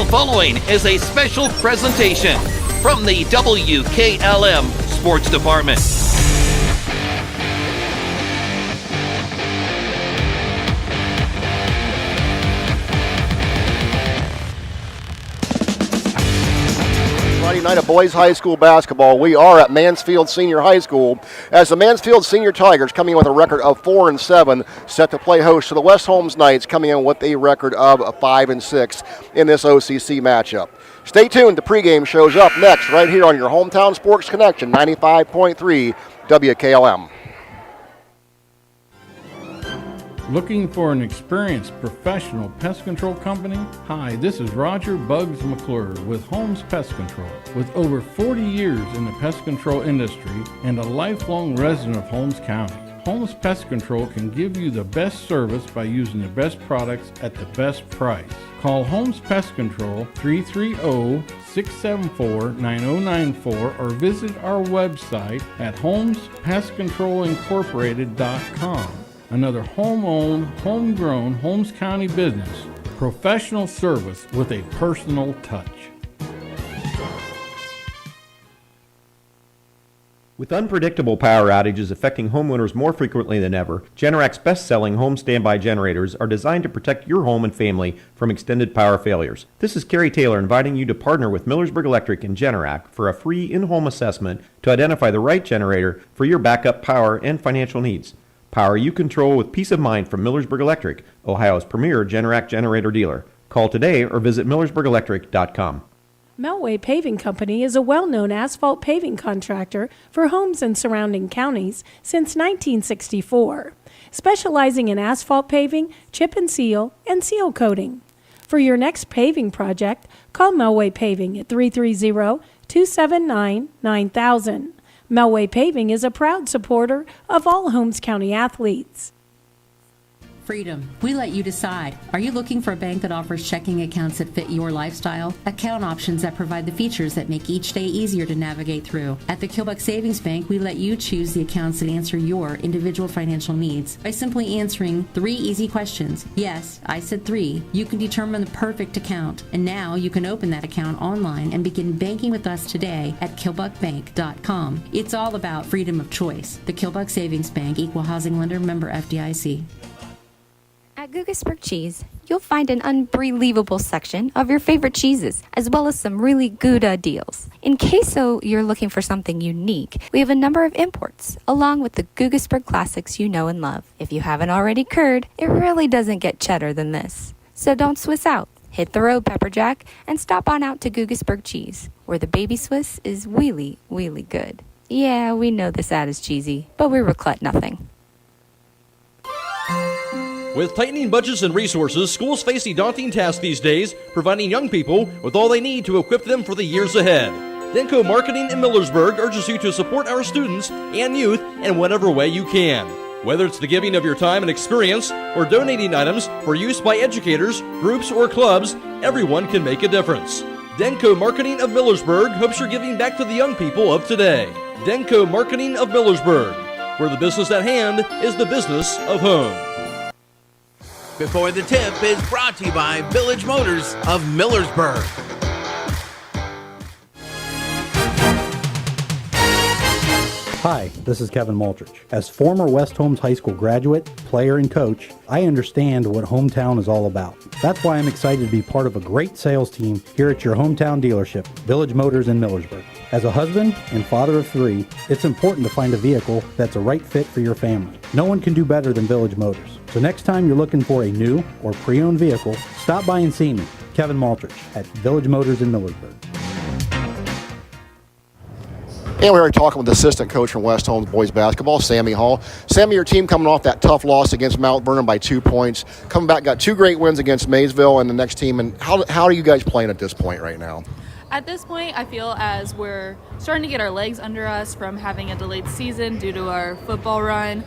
following is a special presentation from the WKLM Sports Department. Friday night of boys high school basketball. We are at Mansfield Senior High School as the Mansfield Senior Tigers, coming in with a record of 4-7, set to play host to the West Holmes Knights, coming in with a record of 5-6 in this OCC matchup. Stay tuned. The pregame shows up next right here on your hometown sports connection, 95.3 WKLM. Looking for an experienced professional pest control company? Hi, this is Roger Bugs McClure with Holmes Pest Control. With over 40 years in the pest control industry and a lifelong resident of Holmes County, Holmes Pest Control can give you the best service by using the best products at the best price. Call Holmes Pest Control 330-674-9094 or visit our website at holmespestcontrolincorporated.com. Another home-owned, homegrown Holmes County business. Professional service with a personal touch. With unpredictable power outages affecting homeowners more frequently than ever, Generac's best-selling home standby generators are designed to protect your home and family from extended power failures. This is Kerry Taylor inviting you to partner with Millersburg Electric and Generac for a free in-home assessment to identify the right generator for your backup power and financial needs. Power you control with peace of mind from Millersburg Electric, Ohio's premier Generac generator dealer. Call today or visit millersburgelectric.com. Melway Paving Company is a well-known asphalt paving contractor for homes in surrounding counties since 1964, specializing in asphalt paving, chip and seal coating. For your next paving project, call Melway Paving at 330-279-9000. Melway Paving is a proud supporter of all Holmes County athletes. Freedom. We let you decide. Are you looking for a bank that offers checking accounts that fit your lifestyle? Account options that provide the features that make each day easier to navigate through. At the Kilbuck Savings Bank, we let you choose the accounts that answer your individual financial needs by simply answering 3 easy questions. Yes, I said 3. You can determine the perfect account. And now you can open that account online and begin banking with us today at kilbuckbank.com. It's all about freedom of choice. The Kilbuck Savings Bank, Equal Housing Lender, member FDIC. At Guggisberg Cheese, you'll find an unbelievable section of your favorite cheeses, as well as some really good deals. In case you're looking for something unique, we have a number of imports, along with the Guggisberg classics you know and love. If you haven't already curd, it really doesn't get cheddar than this. So don't Swiss out. Hit the road, Pepperjack, and stop on out to Guggisberg Cheese, where the baby Swiss is really, really good. Yeah, we know this ad is cheesy, but we regret nothing. With tightening budgets and resources, schools face a daunting task these days, providing young people with all they need to equip them for the years ahead. Denko Marketing in Millersburg urges you to support our students and youth in whatever way you can. Whether it's the giving of your time and experience or donating items for use by educators, groups, or clubs, everyone can make a difference. Denko Marketing of Millersburg hopes you're giving back to the young people of today. Denko Marketing of Millersburg, where the business at hand is the business of home. Before the Tip is brought to you by Village Motors of Millersburg. Hi, this is Kevin Maltrich. As former West Holmes High School graduate, player, and coach, I understand what hometown is all about. That's why I'm excited to be part of a great sales team here at your hometown dealership, Village Motors in Millersburg. As a husband and father of 3, it's important to find a vehicle that's a right fit for your family. No one can do better than Village Motors. So next time you're looking for a new or pre-owned vehicle, stop by and see me, Kevin Maltrich, at Village Motors in Millersburg. And we're talking with the assistant coach from West Holmes boys basketball, Sammy Hall. Sammy, your team coming off that tough loss against Mount Vernon by 2 points. Coming back, got 2 great wins against Maysville and the next team. And how are you guys playing at this point right now? At this point, I feel as we're starting to get our legs under us from having a delayed season due to our football run.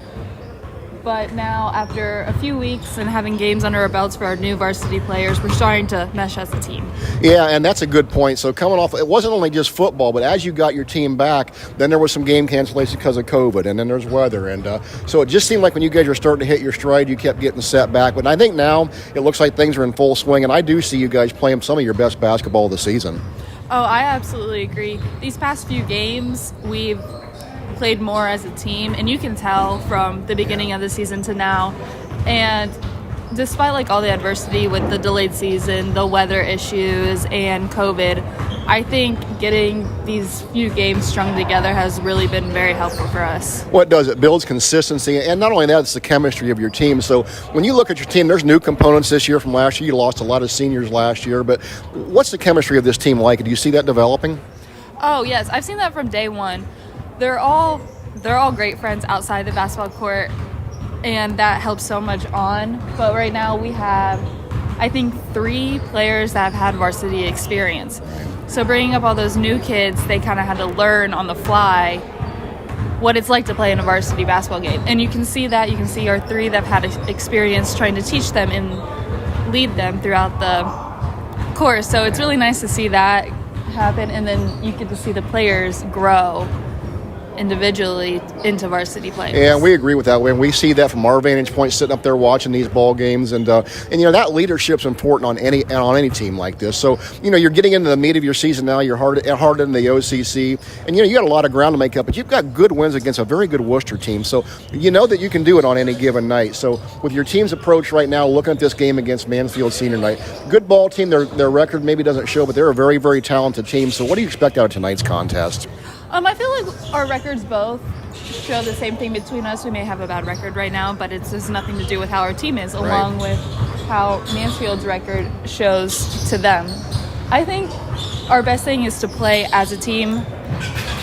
But now, after a few weeks and having games under our belts for our new varsity players, we're starting to mesh as a team. Yeah, and that's a good point. So coming off, it wasn't only just football, but as you got your team back, then there was some game cancellation because of COVID, and then there's weather. And so it just seemed like when you guys were starting to hit your stride, you kept getting set back. But I think now it looks like things are in full swing, and I do see you guys playing some of your best basketball of the season. Oh, I absolutely agree. These past few games, we've played more as a team, and you can tell from the beginning of the season to now. And despite like all the adversity with the delayed season, the weather issues, and COVID, I think getting these few games strung together has really been very helpful for us. What does it? Builds consistency, and not only that, it's the chemistry of your team. So when you look at your team, there's new components this year from last year. You lost a lot of seniors last year, but what's the chemistry of this team like? Do you see that developing? Oh yes, I've seen that from day one. They're all great friends outside the basketball court, and that helps so much on. But right now we have, I think, 3 players that have had varsity experience. So bringing up all those new kids, they kind of had to learn on the fly what it's like to play in a varsity basketball game. And you can see that. You can see our 3 that have had experience trying to teach them and lead them throughout the course. So it's really nice to see that happen, and then you get to see the players grow individually into varsity players. Yeah, we agree with that. We see that from our vantage point, sitting up there watching these ball games, and you know that leadership's important on any team like this. So you know you're getting into the meat of your season now. You're hard in the OCC, and you know you got a lot of ground to make up. But you've got good wins against a very good Worcester team, so you know that you can do it on any given night. So with your team's approach right now, looking at this game against Mansfield Senior Night, good ball team. Their record maybe doesn't show, but they're a very, very talented team. So what do you expect out of tonight's contest? I feel like our records both show the same thing between us. We may have a bad record right now, but it's just nothing to do with how our team is, along with how Mansfield's record shows to them. I think our best thing is to play as a team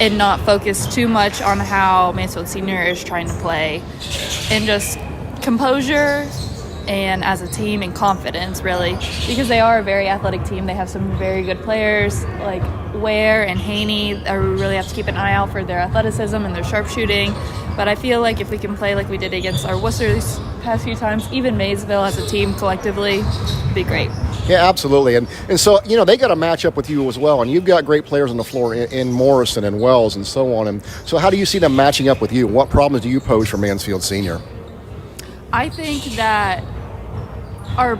and not focus too much on how Mansfield Senior is trying to play, and just composure and as a team and confidence, really, because they are a very athletic team. They have some very good players like Ware and Haney. I really have to keep an eye out for their athleticism and their sharpshooting. But I feel like if we can play like we did against our Worcester these past few times, even Maysville as a team collectively, it'd be great. Yeah, absolutely. And so, you know, they got to match up with you as well. And you've got great players on the floor in Morrison and Wells and so on. And so how do you see them matching up with you? What problems do you pose for Mansfield Senior? I think that our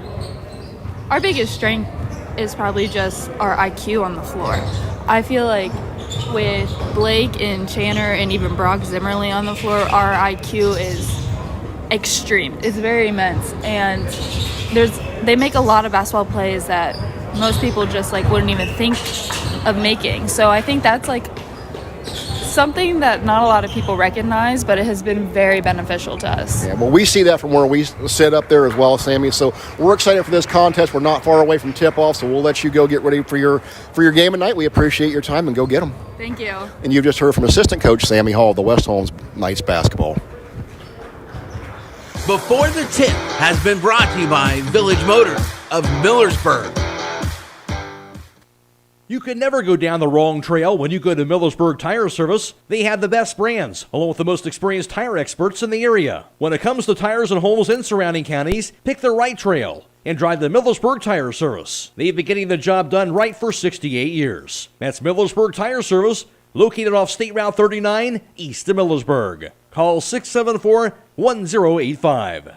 biggest strength is probably just our IQ on the floor. I feel like with Blake and Channer and even Brock Zimmerly on the floor, our IQ is extreme. It's very immense. And they make a lot of basketball plays that most people just like wouldn't even think of making. So I think that's like something that not a lot of people recognize, but it has been very beneficial to us. Yeah, well, we see that from where we sit up there as well, Sammy. So we're excited for this contest. We're not far away from tip-off, so we'll let you go get ready for your game tonight. We appreciate your time, and go get them. Thank you. And you've just heard from assistant coach Sammy Hall of the West Holmes Knights basketball. Before the Tip has been brought to you by Village Motors of Millersburg. You can never go down the wrong trail when you go to Millersburg Tire Service. They have the best brands, along with the most experienced tire experts in the area. When it comes to tires in Holmes and surrounding counties, pick the right trail and drive the Millersburg Tire Service. They've been getting the job done right for 68 years. That's Millersburg Tire Service, located off State Route 39, east of Millersburg. Call 674-1085.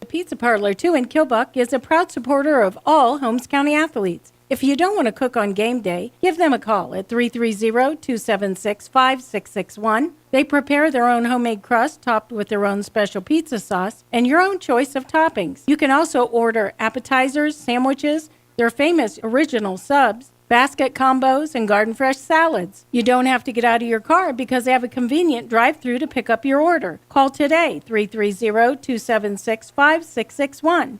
The Pizza Parlor 2 in Kilbuck is a proud supporter of all Holmes County athletes. If you don't want to cook on game day, give them a call at 330-276-5661. They prepare their own homemade crust topped with their own special pizza sauce and your own choice of toppings. You can also order appetizers, sandwiches, their famous original subs, basket combos, and garden fresh salads. You don't have to get out of your car because they have a convenient drive-thru to pick up your order. Call today, 330-276-5661.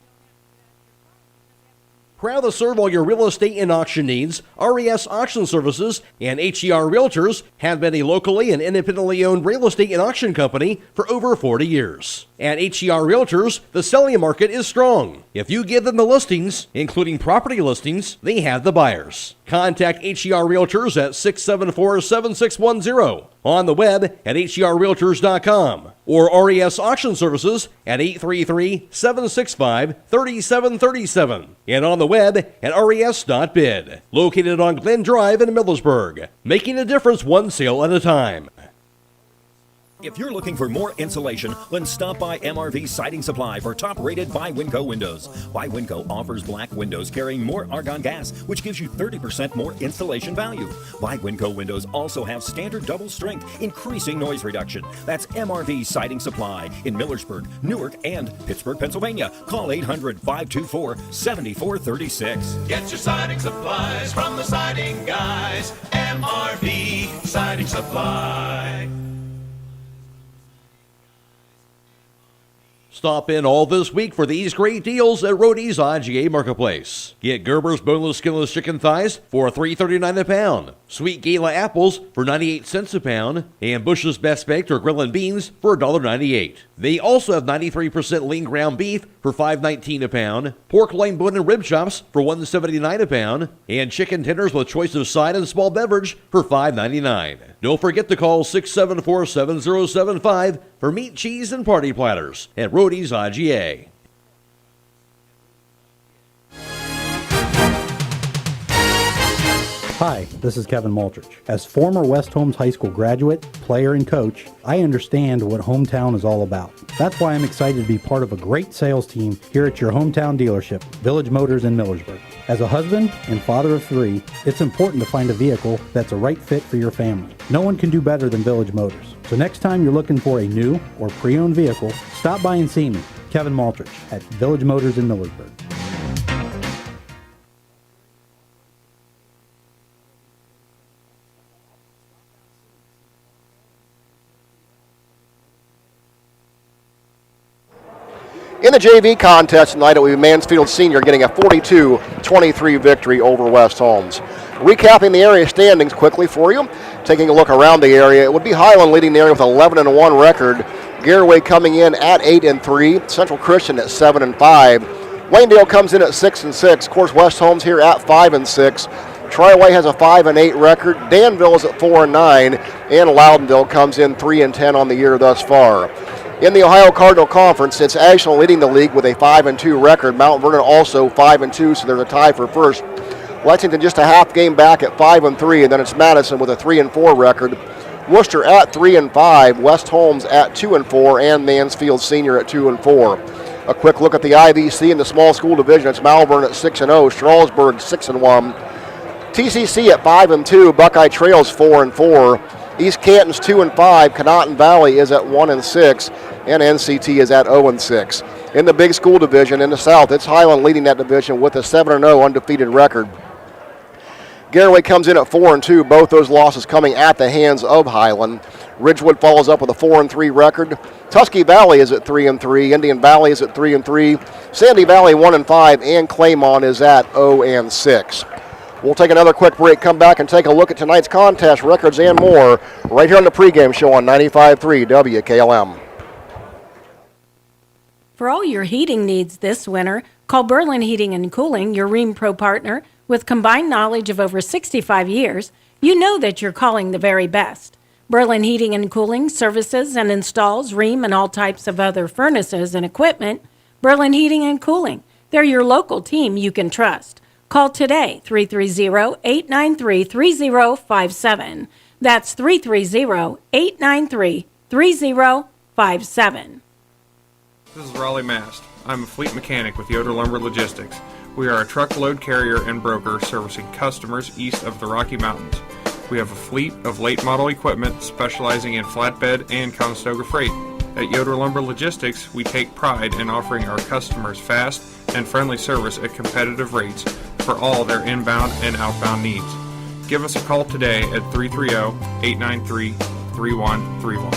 Proud to serve all your real estate and auction needs, RES Auction Services and HER Realtors have been a locally and independently owned real estate and auction company for over 40 years. At HER Realtors, the selling market is strong. If you give them the listings, including property listings, they have the buyers. Contact HCR Realtors at 674-7610, on the web at hcrrealtors.com, or RES Auction Services at 833-765-3737, and on the web at res.bid. Located on Glen Drive in Millersburg, making a difference one sale at a time. If you're looking for more insulation, then stop by MRV Siding Supply for top-rated by Winco windows. By Winco offers black windows carrying more argon gas, which gives you 30% more insulation value. By Winco windows also have standard double strength, increasing noise reduction. That's MRV Siding Supply in Millersburg, Newark, and Pittsburgh, Pennsylvania. Call 800-524-7436. Get your siding supplies from the siding guys. MRV Siding Supply. Stop in all this week for these great deals at Roadie's IGA Marketplace. Get Gerber's boneless, skinless chicken thighs for $3.39 a pound. Sweet Gala apples for 98 cents a pound. And Bush's Best Baked or Grillin' Beans for $1.98. They also have 93% lean ground beef for $5.19 a pound. Pork loin bone and rib chops for $1.79 a pound. And chicken tenders with choice of side and small beverage for $5.99. Don't forget to call 674-7075 for meat, cheese, and party platters at Roadie's IGA. Hi, this is Kevin Multrich. As former West Holmes High School graduate, player, and coach, I understand what hometown is all about. That's why I'm excited to be part of a great sales team here at your hometown dealership, Village Motors in Millersburg. As a husband and father of 3, it's important to find a vehicle that's a right fit for your family. No one can do better than Village Motors. So next time you're looking for a new or pre-owned vehicle, stop by and see me, Kevin Multrich, at Village Motors in Millersburg. In the JV contest tonight, it will be Mansfield Senior getting a 42-23 victory over West Holmes. Recapping the area standings quickly for you, taking a look around the area, it would be Highland leading the area with 11-1 record. Garaway coming in at 8-3, Central Christian at 7-5. Waynedale comes in at 6-6. Of course, West Holmes here at 5-6. Triway has a 5-8 record. Danville is at 4-9, and Loudonville comes in 3-10 on the year thus far. In the Ohio Cardinal Conference, it's Ashland leading the league with a 5-2 record. Mount Vernon also 5-2, so there's a tie for first. Lexington just a half game back at 5-3, and then it's Madison with a 3-4 record. Worcester at 3-5, West Holmes at 2-4, and Mansfield Senior at 2-4. A quick look at the IVC in the small school division. It's Malvern at 6-0, Strasburg 6-1, TCC at 5-2, Buckeye Trails 4-4. East Canton's 2-5, Conotton Valley is at 1-6, and NCT is at 0-6. In the big school division in the South, it's Highland leading that division with a 7-0 undefeated record. Garaway comes in at 4-2, both those losses coming at the hands of Highland. Ridgewood follows up with a 4-3 record. Tusky Valley is at 3-3, Indian Valley is at 3-3, Sandy Valley 1-5, and Claymont is at 0-6. We'll take another quick break, come back and take a look at tonight's contest records and more right here on the pregame show on 95.3 WKLM. For all your heating needs this winter, call Berlin Heating and Cooling, your Rheem Pro partner. With combined knowledge of over 65 years, you know that you're calling the very best. Berlin Heating and Cooling services and installs Rheem and all types of other furnaces and equipment. Berlin Heating and Cooling, they're your local team you can trust. Call today, 330-893-3057. That's 330-893-3057. This is Raleigh Mast. I'm a fleet mechanic with Yoder Lumber Logistics. We are a truckload carrier and broker servicing customers east of the Rocky Mountains. We have a fleet of late model equipment specializing in flatbed and Conestoga freight. At Yoder Lumber Logistics, we take pride in offering our customers fast and friendly service at competitive rates for all their inbound and outbound needs. Give us a call today at 330-893-3131.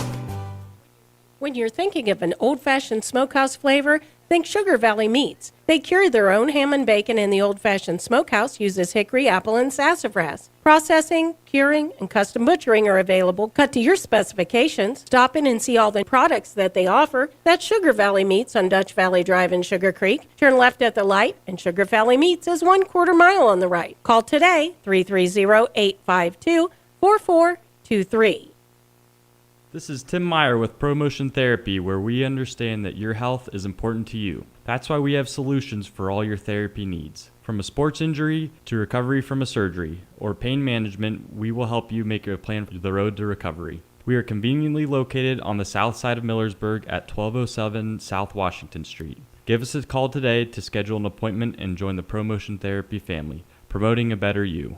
When you're thinking of an old-fashioned smokehouse flavor, think Sugar Valley Meats. They carry their own ham and bacon, and the old-fashioned smokehouse uses hickory, apple, and sassafras. Processing, curing, and custom butchering are available, cut to your specifications. Stop in and see all the products that they offer. That's Sugar Valley Meats on Dutch Valley Drive in Sugar Creek. Turn left at the light, and Sugar Valley Meats is 1/4 mile on the right. Call today, 330-852-4423. This is Tim Meyer with ProMotion Therapy, where we understand that your health is important to you. That's why we have solutions for all your therapy needs. From a sports injury to recovery from a surgery or pain management, we will help you make a plan for the road to recovery. We are conveniently located on the south side of Millersburg at 1207 South Washington Street. Give us a call today to schedule an appointment and join the ProMotion Therapy family, promoting a better you.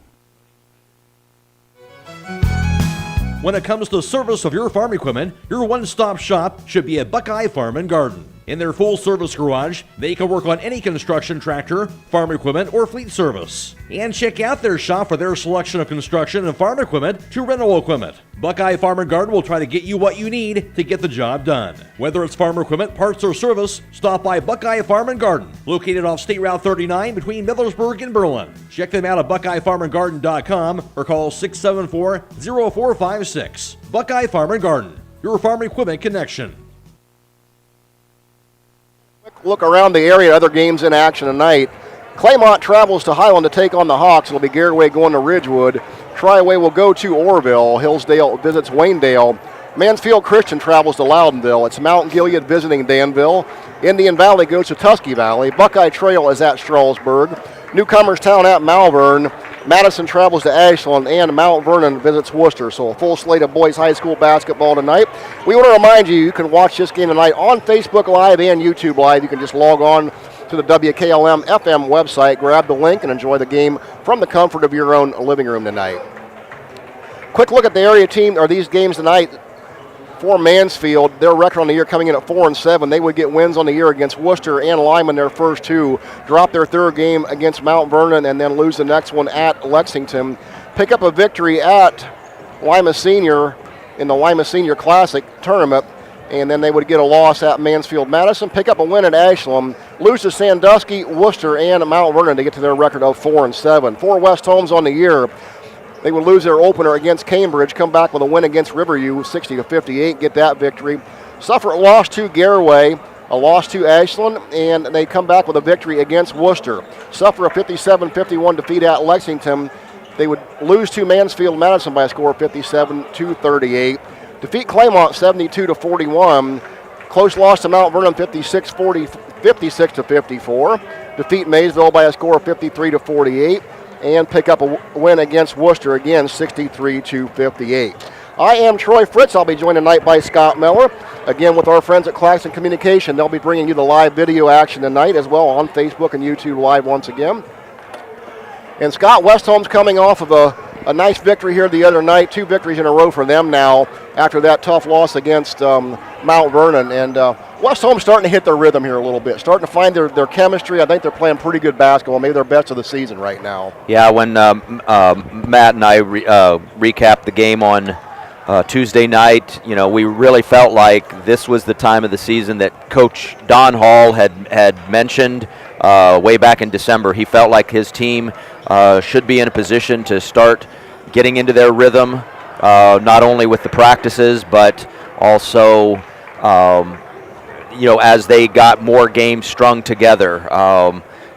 When it comes to service of your farm equipment, your one-stop shop should be at Buckeye Farm and Garden. In their full-service garage, they can work on any construction tractor, farm equipment, or fleet service. And check out their shop for their selection of construction and farm equipment to rental equipment. Buckeye Farm and Garden will try to get you what you need to get the job done. Whether it's farm equipment, parts, or service, stop by Buckeye Farm and Garden, located off State Route 39 between Millersburg and Berlin. Check them out at BuckeyeFarmandGarden.com or call 674-0456. Buckeye Farm and Garden, your farm equipment connection. Look around the area at other games in action tonight. Claymont travels to Highland to take on the Hawks. It'll be Garraway going to Ridgewood. Triway will go to Orville. Hillsdale visits Waynedale. Mansfield Christian travels to Loudonville. It's Mount Gilead visiting Danville. Indian Valley goes to Tusky Valley. Buckeye Trail is at Strasburg. Newcomers Town at Malvern. Madison travels to Ashland, and Mount Vernon visits Worcester. So a full slate of boys high school basketball tonight. We want to remind you, you can watch this game tonight on Facebook Live and YouTube Live. You can just log on to the WKLM-FM website, grab the link, and enjoy the game from the comfort of your own living room tonight. Quick look at the area team, or these games tonight. For Mansfield, their record on the year coming in at 4-7. They would get wins on the year against Worcester and Lyman, their first two. Drop their third game against Mount Vernon and then lose the next one at Lexington. Pick up a victory at Lima Senior in the Lima Senior Classic tournament, and then they would get a loss at Mansfield Madison. Pick up a win at Ashland. Lose to Sandusky, Worcester, and Mount Vernon to get to their record of 4-7. For West Holmes on the year, they would lose their opener against Cambridge, come back with a win against Riverview, 60-58, get that victory. Suffer a loss to Garraway, a loss to Ashland, and they come back with a victory against Worcester. Suffer a 57-51 defeat at Lexington. They would lose to Mansfield Madison by a score of 57-38. Defeat Claymont 72-41. Close loss to Mount Vernon 56-54. Defeat Maysville by a score of 53-48. And pick up a win against Worcester, again, 63-58. I am Troy Fritz. I'll be joined tonight by Scott Mellor. Again, with our friends at Claxon Communication, they'll be bringing you the live video action tonight as well on Facebook and YouTube Live once again. And Scott, West Holmes coming off of a nice victory here the other night. 2 victories in a row for them now after that tough loss against Mount Vernon. And West Holmes starting to hit their rhythm here a little bit, starting to find their chemistry. I think they're playing pretty good basketball, maybe their best of the season right now. Yeah, when Matt and I recapped the game on Tuesday night, you know, we really felt like this was the time of the season that Coach Don Hall had mentioned way back in December. He felt like his team should be in a position to start getting into their rhythm, not only with the practices, but also you know, as they got more games strung together.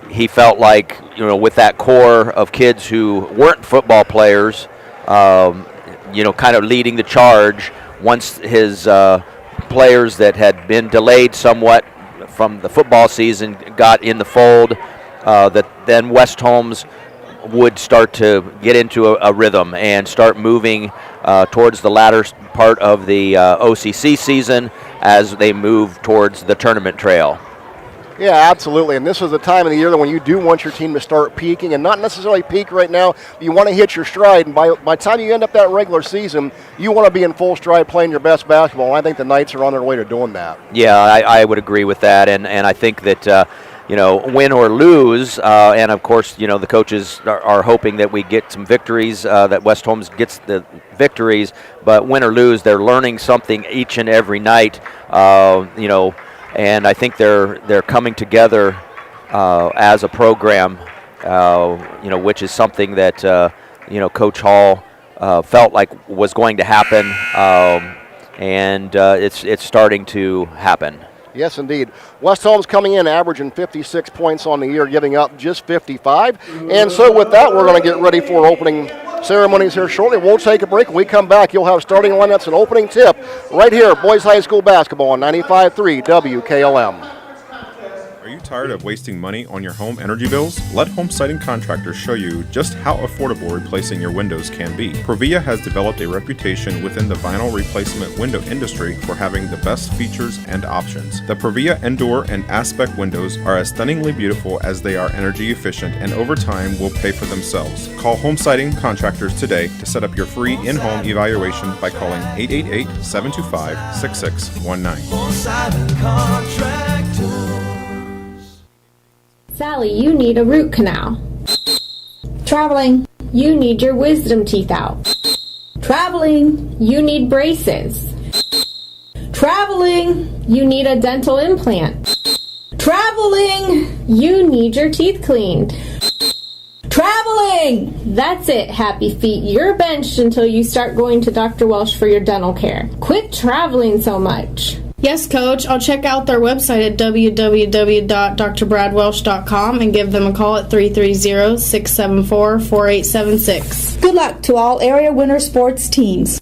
He felt like, you know, with that core of kids who weren't football players, you know, kind of leading the charge, once his players that had been delayed somewhat from the football season got in the fold, that then West Holmes would start to get into a rhythm and start moving towards the latter part of the OCC season as they move towards the tournament trail. Yeah, absolutely. And this is the time of the year that when you do want your team to start peaking, and not necessarily peak right now, you want to hit your stride. And by the time you end up that regular season, you want to be in full stride playing your best basketball. And I think the Knights are on their way to doing that. Yeah, I would agree with that. And I think that win or lose. And of course, the coaches are hoping that we get some victories, that West Holmes gets the victories. But win or lose, they're learning something each and every night. And I think they're coming together as a program. Which is something that Coach Hall felt like was going to happen, and it's starting to happen. Yes, indeed. West Holmes coming in averaging 56 points on the year, giving up just 55. And so with that, we're going to get ready for opening ceremonies here shortly. We'll take a break. When we come back, you'll have starting lineups and opening tip right here, Boys High School basketball on 95.3 WKLM. Are you tired of wasting money on your home energy bills? Let Home Siding Contractors show you just how affordable replacing your windows can be. Provia has developed a reputation within the vinyl replacement window industry for having the best features and options. The Provia Endure and Aspect windows are as stunningly beautiful as they are energy efficient, and over time will pay for themselves. Call Home Siding Contractors today to set up your free in-home evaluation by calling 888-725-6619. Home Siding Contractors. Sally, you need a root canal. Traveling, you need your wisdom teeth out. Traveling, you need braces. Traveling, you need a dental implant. Traveling, you need your teeth cleaned. Traveling! That's it, happy feet. You're benched until you start going to Dr. Welsh for your dental care. Quit traveling so much. Yes, Coach. I'll check out their website at www.drbradwelsh.com and give them a call at 330-674-4876. Good luck to all area winter sports teams.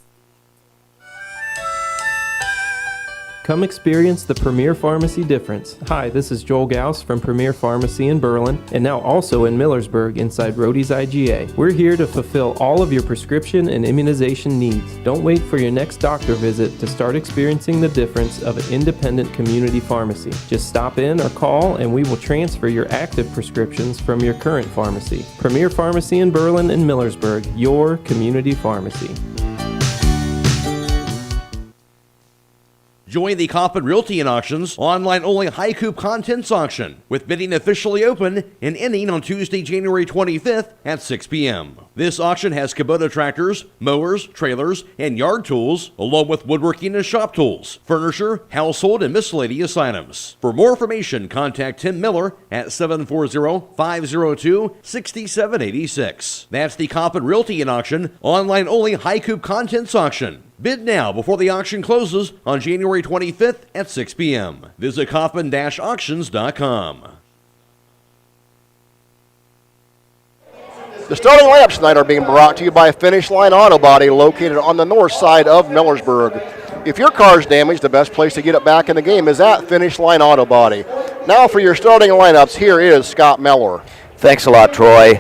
Come experience the Premier Pharmacy difference. Hi, this is Joel Gauss from Premier Pharmacy in Berlin, and now also in Millersburg inside Rody's IGA. We're here to fulfill all of your prescription and immunization needs. Don't wait for your next doctor visit to start experiencing the difference of an independent community pharmacy. Just stop in or call and we will transfer your active prescriptions from your current pharmacy. Premier Pharmacy in Berlin and Millersburg, your community pharmacy. Join the Coppin Realty and Auctions online-only high coop contents auction, with bidding officially open and ending on Tuesday, January 25th at 6 p.m. This auction has Kubota tractors, mowers, trailers, and yard tools, along with woodworking and shop tools, furniture, household, and miscellaneous items. For more information, contact Tim Miller at 740-502-6786. That's the Coppin Realty and Auction online-only high coop contents auction. Bid now before the auction closes on January 25th at 6 p.m. Visit coppin-auctions.com. The starting lineups tonight are being brought to you by Finish Line Auto Body, located on the north side of Millersburg. If your car's damaged, the best place to get it back in the game is at Finish Line Auto Body. Now for your starting lineups, here is Scott Mellor. Thanks a lot, Troy.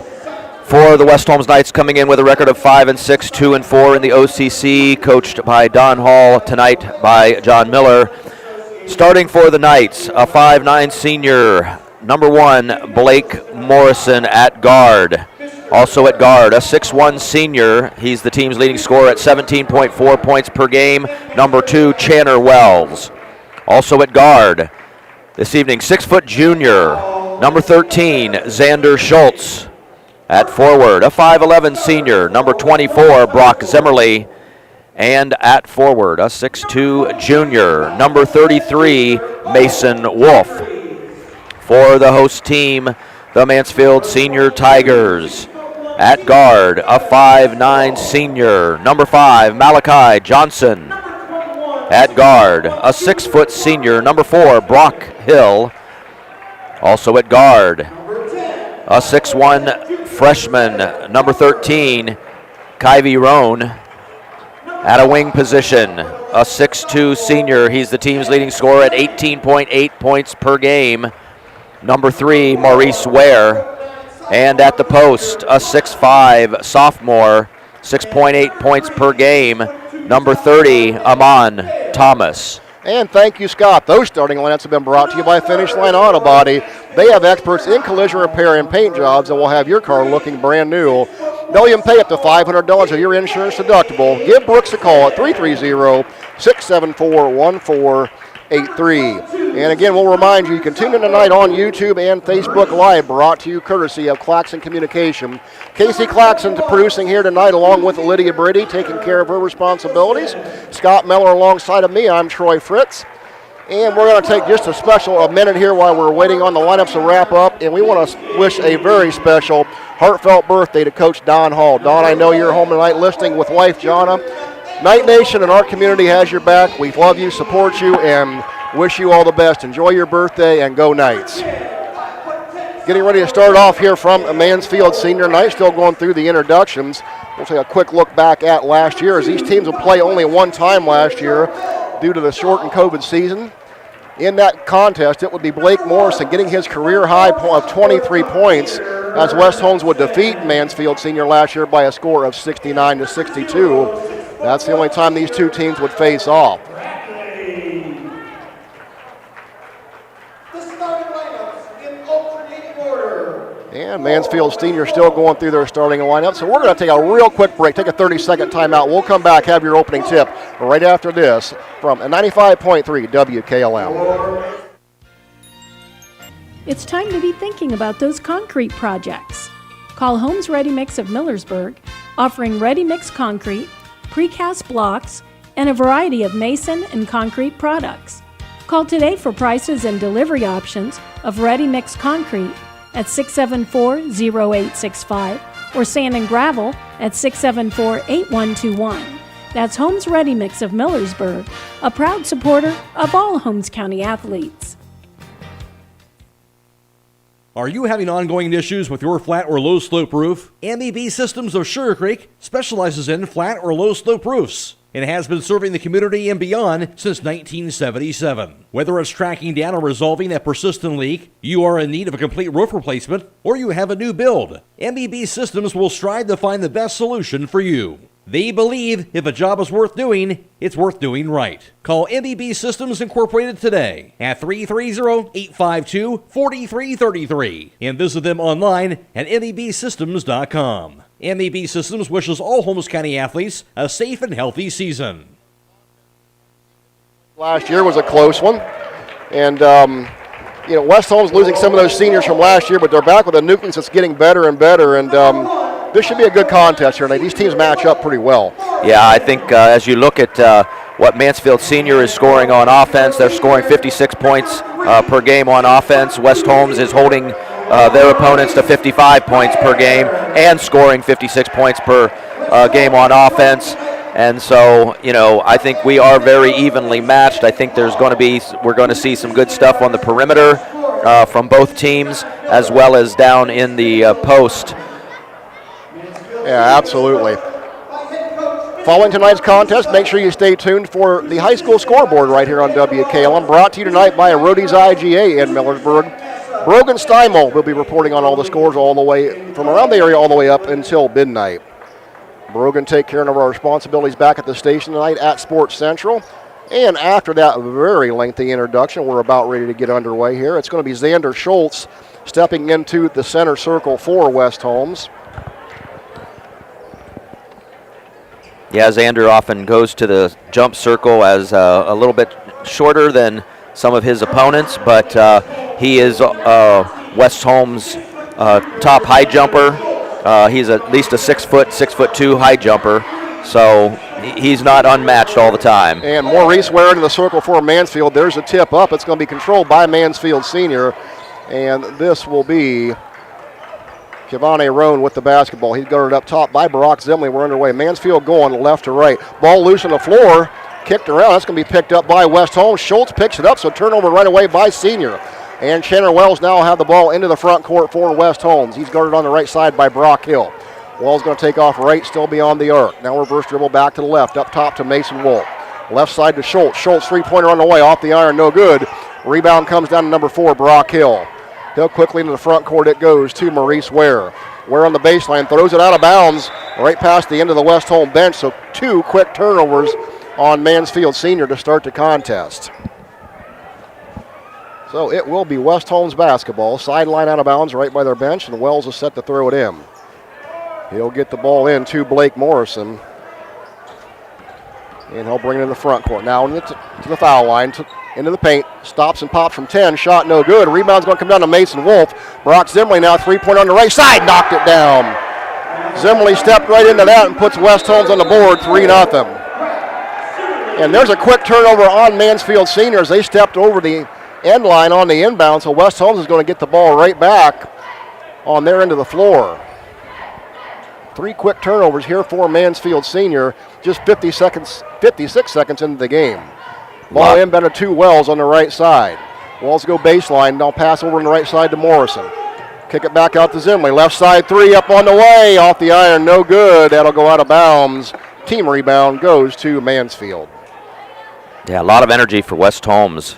For the West Holmes Knights, coming in with a record of 5-6, 2-4 in the OCC, coached by Don Hall, tonight by John Miller. Starting for the Knights, a 5'9 senior, number 1, Blake Morrison at guard. Also at guard, a 6'1 senior. He's the team's leading scorer at 17.4 points per game. Number 2, Channer Wells. Also at guard this evening, 6' junior, number 13, Xander Schultz. At forward, a 5'11 senior, number 24, Brock Zimmerly. And at forward, a 6'2 junior, number 33, Mason Wolf. For the host team, the Mansfield Senior Tigers. At guard, a 5'9 senior, number 5, Malachi Johnson. At guard, a 6' senior, number 4, Brock Hill. Also at guard, a 6'1 freshman, number 13, Kyvie Roan. At a wing position, a 6'2 senior. He's the team's leading scorer at 18.8 points per game. Number 3, Maurice Ware. And at the post, a 6'5 sophomore, 6.8 points per game. Number 30, Amon Thomas. And thank you, Scott. Those starting lineups have been brought to you by Finish Line Auto Body. They have experts in collision repair and paint jobs and will have your car looking brand new. They'll even pay up to $500 of your insurance deductible. Give Brooks a call at 330-674-14 8-3. And again, we'll remind you, you can tune in tonight on YouTube and Facebook Live, brought to you courtesy of Claxon Communication. Casey Claxon producing here tonight, along with Lydia Brady, taking care of her responsibilities. Scott Mellor alongside of me. I'm Troy Fritz. And we're going to take just a minute here while we're waiting on the lineups to wrap up. And we want to wish a very special, heartfelt birthday to Coach Don Hall. Don, I know you're home tonight listening with wife Jonna. Night Nation and our community has your back. We love you, support you, and wish you all the best. Enjoy your birthday and go Knights. Getting ready to start off here from Mansfield Senior Night, still going through the introductions. We'll take a quick look back at last year, as these teams would play only one time last year due to the shortened COVID season. In that contest, it would be Blake Morrison getting his career high of 23 points, as West Holmes would defeat Mansfield Senior last year by a score of 69-62. That's the only time these two teams would face off. And Mansfield Senior still going through their starting lineup. So we're going to take a real quick break, take a 30-second timeout. We'll come back, have your opening tip right after this from 95.3 WKLM. It's time to be thinking about those concrete projects. Call Holmes Ready Mix of Millersburg, offering ready mix concrete, precast blocks, and a variety of mason and concrete products. Call today for prices and delivery options of ready mix concrete at 674-0865 or sand and gravel at 674-8121. That's Holmes Ready Mix of Millersburg, a proud supporter of all Holmes County athletes. Are you having ongoing issues with your flat or low slope roof? MEB Systems of Sugar Creek specializes in flat or low slope roofs and has been serving the community and beyond since 1977. Whether it's tracking down or resolving a persistent leak, you are in need of a complete roof replacement, or you have a new build, MEB Systems will strive to find the best solution for you. They believe if a job is worth doing, it's worth doing right. Call MEB Systems Incorporated today at 330-852-4333 and visit them online at mebsystems.com. MEB Systems wishes all Holmes County athletes a safe and healthy season. Last year was a close one. And, West Holmes losing some of those seniors from last year, but they're back with a nucleus that's getting better and better. And this should be a good contest here tonight. These teams match up pretty well. Yeah, I think as you look at what Mansfield Senior is scoring on offense, they're scoring 56 points per game on offense. West Holmes is holding their opponents to 55 points per game and scoring 56 points per game on offense. And so, I think we are very evenly matched. I think we're going to see some good stuff on the perimeter from both teams, as well as down in the post. Yeah, absolutely. Following tonight's contest, make sure you stay tuned for the high school scoreboard right here on WKLM, brought to you tonight by Rody's IGA in Millersburg. Brogan Steimel will be reporting on all the scores all the way from around the area all the way up until midnight. Brogan take care of our responsibilities back at the station tonight at Sports Central. And after that very lengthy introduction, we're about ready to get underway here. It's going to be Xander Schultz stepping into the center circle for West Holmes. Yeah, Xander often goes to the jump circle as a little bit shorter than some of his opponents, but he is West Holmes' top high jumper. He's at least a 6'2" high jumper, so he's not unmatched all the time. And Maurice Ware into the circle for Mansfield. There's a tip up. It's going to be controlled by Mansfield Senior, and this will be Kevon Roan with the basketball. He's guarded up top by Brock Zemley. We're underway. Mansfield going left to right. Ball loose on the floor. Kicked around. That's going to be picked up by West Holmes. Schultz picks it up, so turnover right away by Senior. And Chandler Wells now have the ball into the front court for West Holmes. He's guarded on the right side by Brock Hill. Wells going to take off right, still beyond the arc. Now reverse dribble back to the left, up top to Mason Wolf. Left side to Schultz. Schultz three-pointer on the way, off the iron, no good. Rebound comes down to number 4, Brock Hill. Hill quickly into the front court it goes to Maurice Ware. Ware on the baseline, throws it out of bounds right past the end of the West Holmes bench, so 2 quick turnovers on Mansfield Senior to start the contest. So it will be West Holmes basketball. Sideline out of bounds right by their bench, and Wells is set to throw it in. He'll get the ball in to Blake Morrison. And he'll bring it in the front court. Now to the foul line. into the paint, stops and pops from 10, shot no good. Rebound's going to come down to Mason Wolf. Brock Zimmerly now, three-pointer on the right side, knocked it down. Zimmerly stepped right into that and puts West Holmes on the board, 3-0. And there's a quick turnover on Mansfield Seniors. They stepped over the end line on the inbound, so West Holmes is going to get the ball right back on their end of the floor. 3 quick turnovers here for Mansfield Senior, just 56 seconds into the game. Ball inbounded to Wells on the right side. Wells go baseline, now pass over on the right side to Morrison. Kick it back out to Zimmerly. Left side three up on the way, off the iron, no good. That'll go out of bounds. Team rebound goes to Mansfield. Yeah, a lot of energy for West Holmes.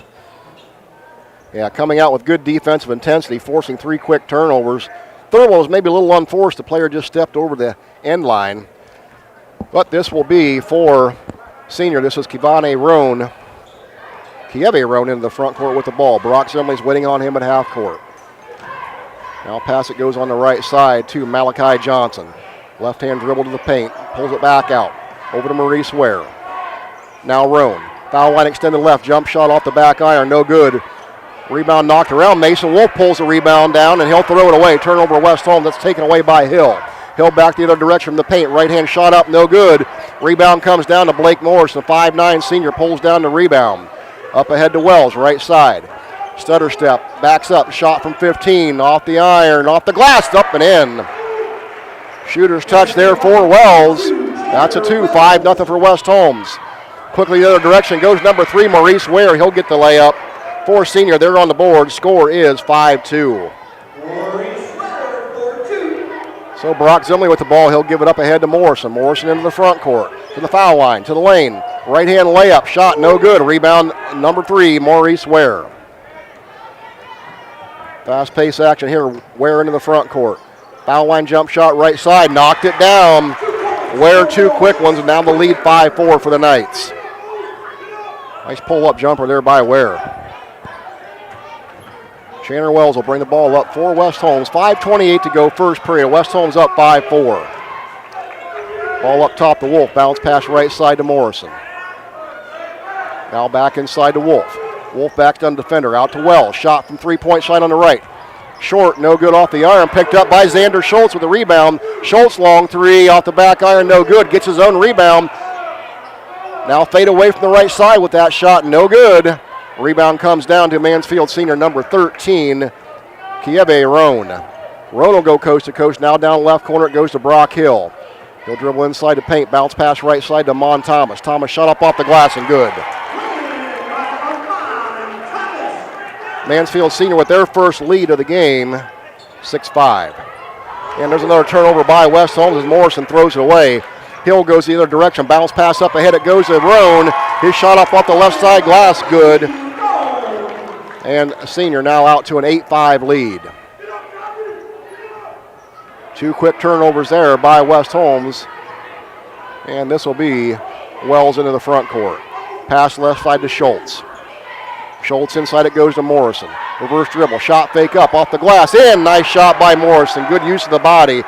Yeah, coming out with good defensive intensity, forcing 3 quick turnovers. Third one was maybe a little unforced. The player just stepped over the end line. But this will be for Senior. This is Kieve Roan into the front court with the ball. Brock Zimmerly's waiting on him at half court. Now pass it goes on the right side to Malachi Johnson. Left hand dribble to the paint. Pulls it back out. Over to Maurice Ware. Now Roan. Foul line extended left. Jump shot off the back iron. No good. Rebound knocked around. Mason Wolf pulls the rebound down, and he'll throw it away. Turnover to West Holmes. That's taken away by Hill. Hill back the other direction from the paint. Right hand shot up. No good. Rebound comes down to Blake Morrison. 5'9" senior pulls down the rebound. Up ahead to Wells, right side. Stutter step, backs up, shot from 15, off the iron, off the glass, up and in. Shooter's touch there for Wells. That's a 2, 5-0 for West Holmes. Quickly the other direction goes number 3, Maurice Ware. He'll get the layup for Senior. They're on the board. Score is 5-2. So Brock Zimmerly with the ball. He'll give it up ahead to Morrison. Morrison into the front court, to the foul line, to the lane. Right hand layup, shot no good. Rebound number 3, Maurice Ware. Fast pace action here. Ware into the front court. Foul line jump shot right side, knocked it down. Ware 2 quick ones, and now the lead 5-4 for the Knights. Nice pull-up jumper there by Ware. Chandler Wells will bring the ball up for West Holmes. 5:28 to go, first period. West Holmes up 5-4. Ball up top to Wolf. Bounce pass right side to Morrison. Now back inside to Wolf. Wolf back to the defender. Out to Wells. Shot from 3-point side on the right. Short, no good off the iron. Picked up by Xander Schultz with the rebound. Schultz long 3 off the back iron, no good. Gets his own rebound. Now fade away from the right side with that shot, no good. Rebound comes down to Mansfield Senior number 13, Kieve Roan. Roan will go coast to coast. Now down left corner, it goes to Brock Hill. He'll dribble inside the paint. Bounce pass right side to Mon Thomas. Thomas shot up off the glass and good. Mansfield Senior with their first lead of the game, 6-5. And there's another turnover by West Holmes as Morrison throws it away. Hill goes the other direction. Bounce pass up ahead. It goes to Roan. His shot off the left side glass, good. And Senior now out to an 8-5 lead. 2 quick turnovers there by West Holmes. And this will be Wells into the front court. Pass left side to Schultz. Schultz inside, it goes to Morrison. Reverse dribble, shot fake up off the glass, in. Nice shot by Morrison. Good use of the body.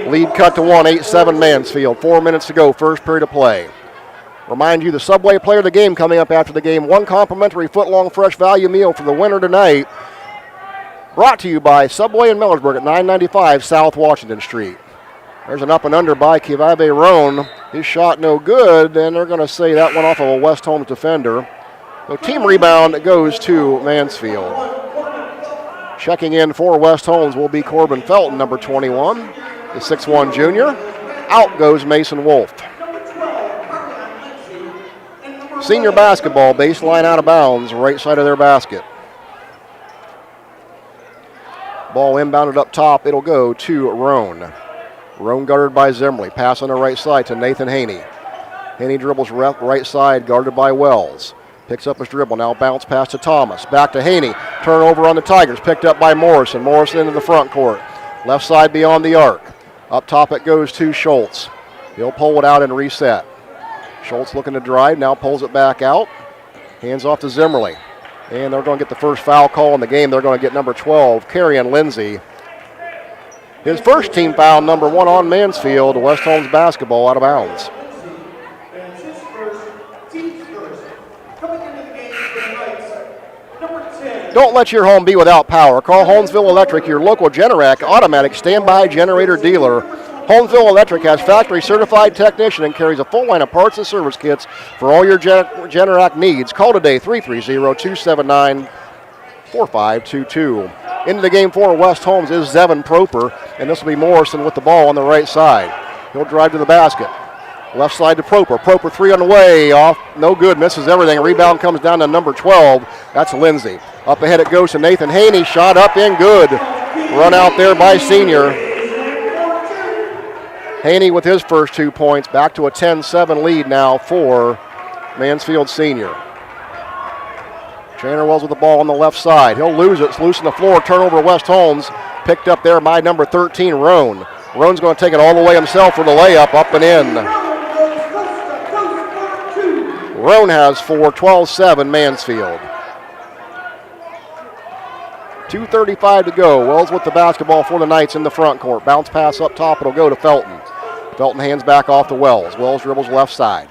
Lead cut to 1, 8-7 Mansfield. 4 minutes to go, first period of play. Remind you, the Subway player of the game coming up after the game. 1 complimentary foot-long fresh value meal for the winner tonight. Brought to you by Subway in Millersburg at 995 South Washington Street. There's an up and under by Kieve Roan. His shot no good, and they're going to say that went off of a West Holmes defender. So team rebound goes to Mansfield. Checking in for West Holmes will be Corbin Felton, number 21, the 6'1 junior. Out goes Mason Wolf. Senior basketball, baseline out of bounds, right side of their basket. Ball inbounded up top, it'll go to Roan. Roan guarded by Zimmerly. Pass on the right side to Nathan Haney. Haney dribbles right side, guarded by Wells. Picks up his dribble, now bounce pass to Thomas. Back to Haney. Turnover on the Tigers, picked up by Morrison. Morrison into the front court. Left side beyond the arc. Up top it goes to Schultz. He'll pull it out and reset. Schultz looking to drive, now pulls it back out. Hands off to Zimmerly. And they're going to get the first foul call in the game. They're going to get number 12, Kerrion Lindsay. His first team foul, number 1 on Mansfield. West Holmes basketball out of bounds. Don't let your home be without power. Call Holmesville Electric, your local Generac automatic standby generator dealer. Holmesville Electric has factory-certified technician and carries a full line of parts and service kits for all your Generac needs. Call today, 330-279-4522. Into the game for West Holmes is Zevin Proper, and this will be Morrison with the ball on the right side. He'll drive to the basket. Left side to Proper. Proper three on the way. Off. No good. Misses everything. Rebound comes down to number 12. That's Lindsay. Up ahead it goes to Nathan Haney. Shot up and good. Run out there by senior. Haney with his first 2 points. Back to a 10-7 lead now for Mansfield Senior. Chandler Wells with the ball on the left side. He'll lose it. It's loose on the floor. Turnover West Holmes. Picked up there by number 13, Roan. Roan's going to take it all the way himself for the layup. Up and in. Roan has 4, 12-7 Mansfield. 2:35 to go. Wells with the basketball for the Knights in the front court. Bounce pass up top. It'll go to Felton. Felton hands back off to Wells. Wells dribbles left side.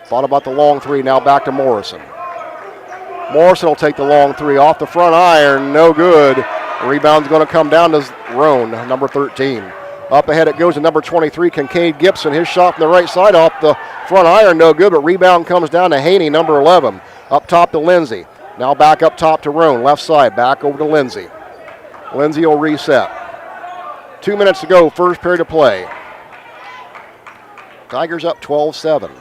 Thought about the long three. Now back to Morrison. Morrison will take the long three off the front iron. No good. The rebound's going to come down to Roan, number 13. Up ahead it goes to number 23, Kincaid Gibson. His shot from the right side off the front iron, no good, but rebound comes down to Haney, number 11. Up top to Lindsay. Now back up top to Roan, left side, back over to Lindsay. Lindsay will reset. 2 minutes to go, first period of play. Tigers up 12-7.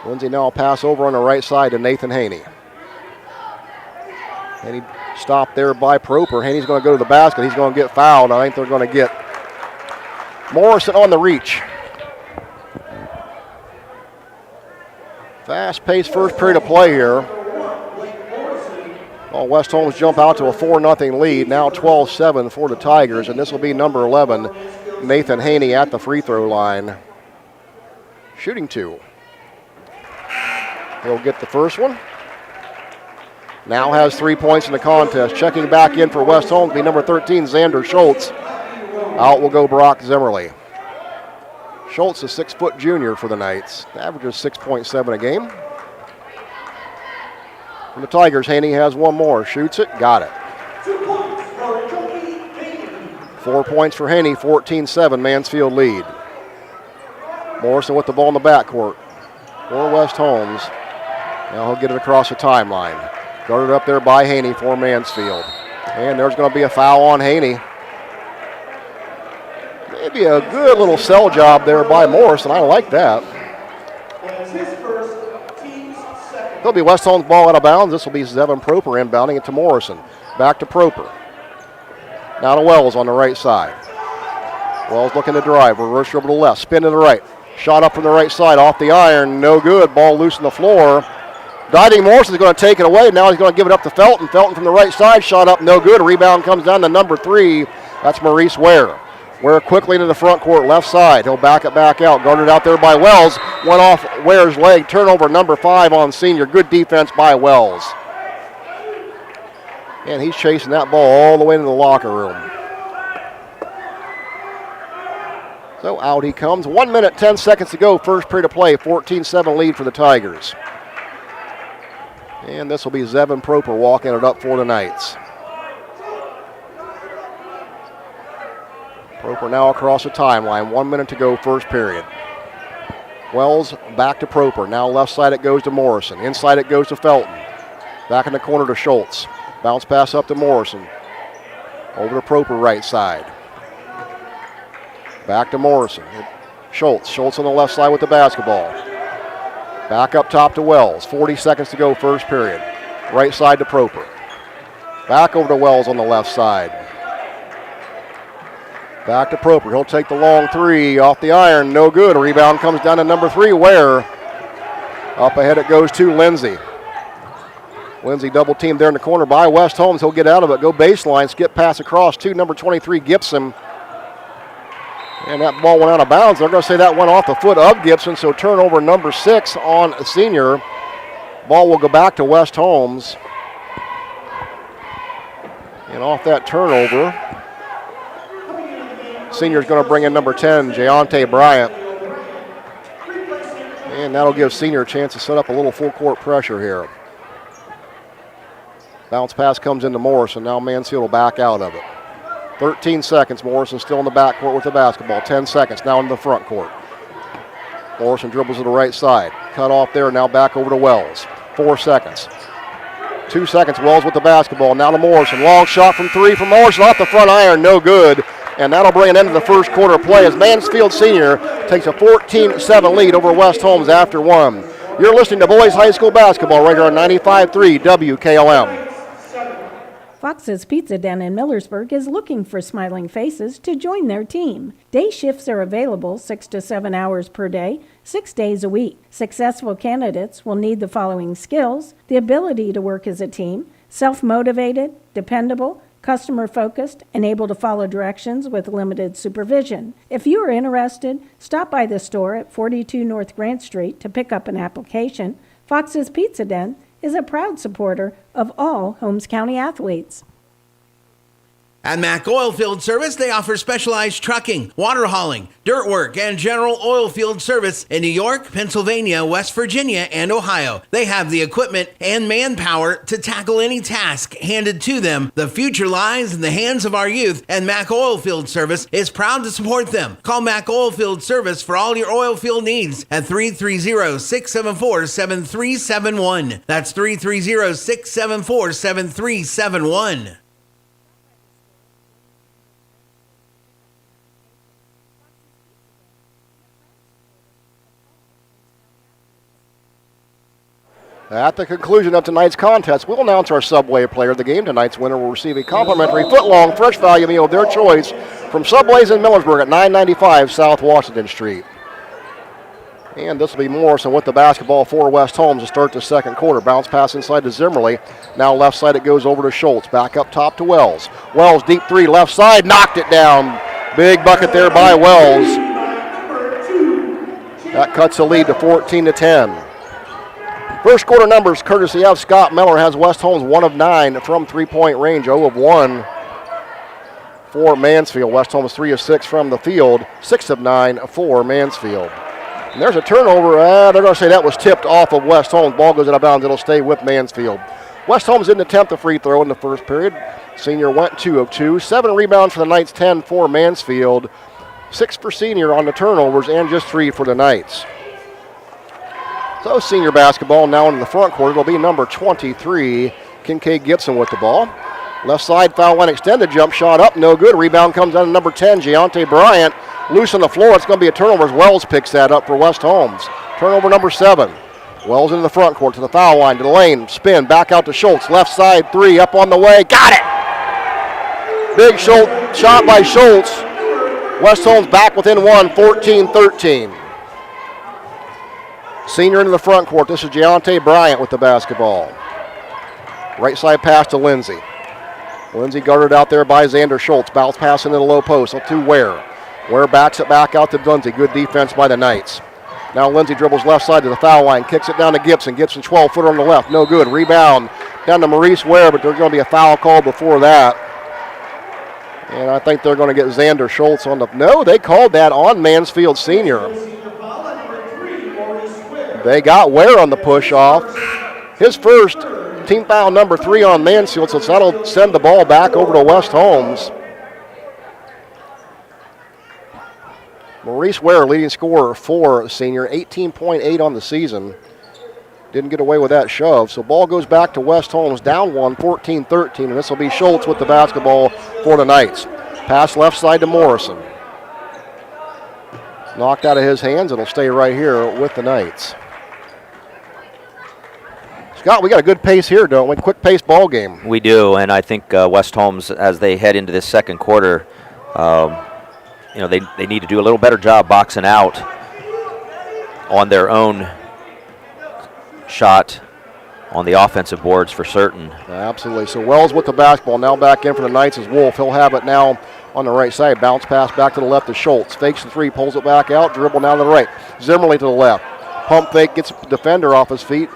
Lindsay now will pass over on the right side to Nathan Haney. Haney stopped there by Proper. Haney's going to go to the basket. He's going to get fouled. I think they're going to get Morrison on the reach. Fast-paced first period of play here. Well, West Holmes jump out to a 4-0 lead. Now 12-7 for the Tigers, and this will be number 11, Nathan Haney, at the free throw line. Shooting 2. He'll get the first one. Now has 3 points in the contest. Checking back in for West Holmes will be number 13, Xander Schultz. Out will go Brock Zimmerly. Schultz, a 6-foot junior for the Knights. Averages 6.7 a game. For the Tigers, Haney has one more. Shoots it, got it. 4 points for Haney, 14-7 Mansfield lead. Morrison with the ball in the backcourt for West Holmes. Now he'll get it across the timeline. Guarded up there by Haney for Mansfield. And there's going to be a foul on Haney. Maybe a good little sell job there by Morrison. I like that. It'll be West Holmes ball out of bounds. This will be Zevin Proper inbounding it to Morrison. Back to Proper. Now to Wells on the right side. Wells looking to drive. Reverse dribble to the left. Spin to the right. Shot up from the right side off the iron. No good. Ball loose on the floor. Diving Morrison's going to take it away. Now he's going to give it up to Felton. Felton from the right side. Shot up. No good. Rebound comes down to number 3. That's Maurice Ware. Ware quickly into the front court, left side. He'll back it back out. Guarded out there by Wells. Went off Ware's leg. Turnover number 5 on senior. Good defense by Wells. And he's chasing that ball all the way into the locker room. So out he comes. 1 minute, 10 seconds to go. First period of play. 14-7 lead for the Tigers. And this will be Zevin Proper walking it up for the Knights. Proper now across the timeline. 1 minute to go, first period. Wells back to Proper. Now left side it goes to Morrison. Inside it goes to Felton. Back in the corner to Schultz. Bounce pass up to Morrison. Over to Proper right side. Back to Morrison. Schultz. Schultz on the left side with the basketball. Back up top to Wells. 40 seconds to go, first period. Right side to Proper. Back over to Wells on the left side. Back to Proper. He'll take the long 3 off the iron. No good. Rebound comes down to number 3, Ware. Up ahead it goes to Lindsay. Lindsay double teamed there in the corner by West Holmes. He'll get out of it. Go baseline. Skip pass across to number 23, Gibson. And that ball went out of bounds. They're going to say that went off the foot of Gibson. So turnover number 6 on a senior. Ball will go back to West Holmes. And off that turnover, senior's going to bring in number 10, Jayonte Bryant. And that'll give senior a chance to set up a little full court pressure here. Bounce pass comes into Morrison. Now Mansfield will back out of it. 13 seconds. Morrison still in the backcourt with the basketball. 10 seconds now in the front court. Morrison dribbles to the right side. Cut off there. Now back over to Wells. 4 seconds. 2 seconds. Wells with the basketball. Now to Morrison. Long shot from three from Morrison off the front iron. No good. And that'll bring an end to the first quarter play as Mansfield Senior takes a 14-7 lead over West Holmes after one. You're listening to Boys High School basketball right here on 95.3 WKLM. Fox's Pizza Den in Millersburg is looking for smiling faces to join their team. Day shifts are available 6 to 7 hours per day, 6 days a week. Successful candidates will need the following skills: the ability to work as a team, self-motivated, dependable, customer-focused, and able to follow directions with limited supervision. If you are interested, stop by the store at 42 North Grant Street to pick up an application. Fox's Pizza Den is a proud supporter of all Holmes County athletes. At Mack Oilfield Service, they offer specialized trucking, water hauling, dirt work, and general oil field service in New York, Pennsylvania, West Virginia, and Ohio. They have the equipment and manpower to tackle any task handed to them. The future lies in the hands of our youth, and Mack Oilfield Service is proud to support them. Call Mack Oilfield Service for all your oil field needs at 330-674-7371. That's 330-674-7371. At the conclusion of tonight's contest, we'll announce our Subway player of the game. Tonight's winner will receive a complimentary foot-long fresh value meal of their choice from Subways in Millersburg at 995 South Washington Street. And this will be Morrison with the basketball for West Holmes to start the second quarter. Bounce pass inside to Zimmerly. Now left side it goes over to Schultz. Back up top to Wells. Wells deep three left side. Knocked it down. Big bucket there by Wells. That cuts the lead to 14-10. First quarter numbers courtesy of Scott. Mellor has West Holmes 1 of 9 from three-point range, 0 of 1 for Mansfield. West Holmes 3 of 6 from the field, 6 of 9 for Mansfield. And there's a turnover. They're going to say that was tipped off of West Holmes. Ball goes out of bounds. It'll stay with Mansfield. West Holmes didn't attempt a free throw in the first period. Senior went 2 of 2. 7 rebounds for the Knights, 10 for Mansfield. 6 for Senior on the turnovers and just 3 for the Knights. So Senior basketball now in the front court. It'll be number 23, Kincaid Gibson with the ball. Left side foul line extended jump shot up, no good. Rebound comes down to number 10, Giante Bryant. Loose on the floor. It's going to be a turnover as Wells picks that up for West Holmes. Turnover number 7. Wells into the front court to the foul line, to the lane, spin, back out to Schultz. Left side 3 up on the way. Got it! Big Schultz shot by Schultz. West Holmes back within 1, 14-13. Senior into the front court. This is Giante Bryant with the basketball. Right side pass to Lindsay. Lindsay guarded out there by Xander Schultz. Bounce pass into the low post up to Ware. Ware backs it back out to Lindsay. Good defense by the Knights. Now Lindsay dribbles left side to the foul line. Kicks it down to Gibson. Gibson 12-footer on the left. No good. Rebound down to Maurice Ware, but there's going to be a foul call before that. And I think they're going to get Xander Schultz on the... No, they called that on Mansfield Senior. They got Ware on the push-off. His first, team foul number 3 on Mansfield, so that'll send the ball back over to West Holmes. Maurice Ware, leading scorer for Senior, 18.8 on the season. Didn't get away with that shove, so ball goes back to West Holmes, down 1, 14-13, and this will be Schultz with the basketball for the Knights. Pass left side to Morrison. Knocked out of his hands. It'll stay right here with the Knights. Scott, we got a good pace here, don't we? Quick pace ball game. We do, and I think West Holmes, as they head into this second quarter, they need to do a little better job boxing out on their own shot on the offensive boards for certain. Absolutely. So Wells with the basketball. Now back in for the Knights is Wolf. He'll have it now on the right side. Bounce pass back to the left to Schultz. Fakes the 3, pulls it back out. Dribble now to the right. Zimmerly to the left. Pump fake, gets the defender off his feet.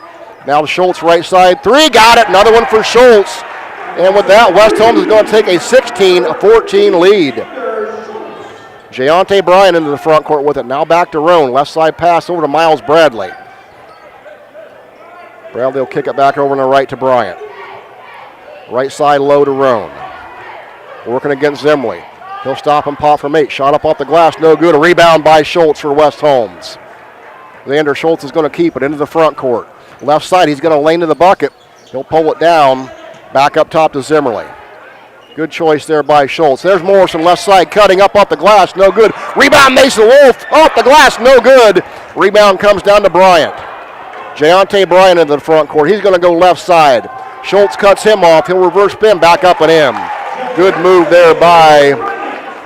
Now to Schultz, right side. 3, got it. Another one for Schultz. And with that, West Holmes is going to take a 16-14 lead. Giante Bryant into the front court with it. Now back to Roan. Left side pass over to Miles Bradley. Bradley will kick it back over on the right to Bryant. Right side low to Roan. Working against Zimley. He'll stop and pop from 8. Shot up off the glass, no good. A rebound by Schultz for West Holmes. Xander Schultz is going to keep it into the front court. Left side, he's going to lane to the bucket. He'll pull it down. Back up top to Zimmerly. Good choice there by Schultz. There's Morrison, left side, cutting up off the glass, no good. Rebound, Mason Wolf, off the glass, no good. Rebound comes down to Bryant. Jayante Bryant into the front court. He's going to go left side. Schultz cuts him off. He'll reverse spin, back up and in. Good move there by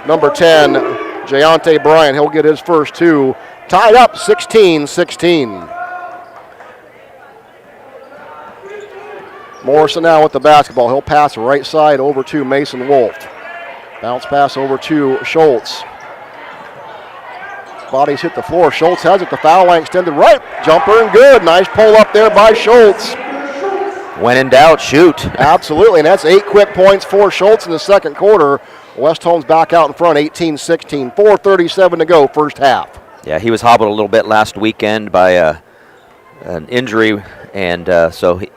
number 10, Jayante Bryant. He'll get his first 2. Tied up 16-16. Morrison now with the basketball. He'll pass right side over to Mason Wolf. Bounce pass over to Schultz. Bodies hit the floor. Schultz has it. The foul line extended right. Jumper and good. Nice pull up there by Schultz. When in doubt, shoot. Absolutely, and that's 8 quick points for Schultz in the second quarter. West Holmes back out in front, 18-16. 4:37 to go, first half. Yeah, he was hobbled a little bit last weekend by an injury, and so he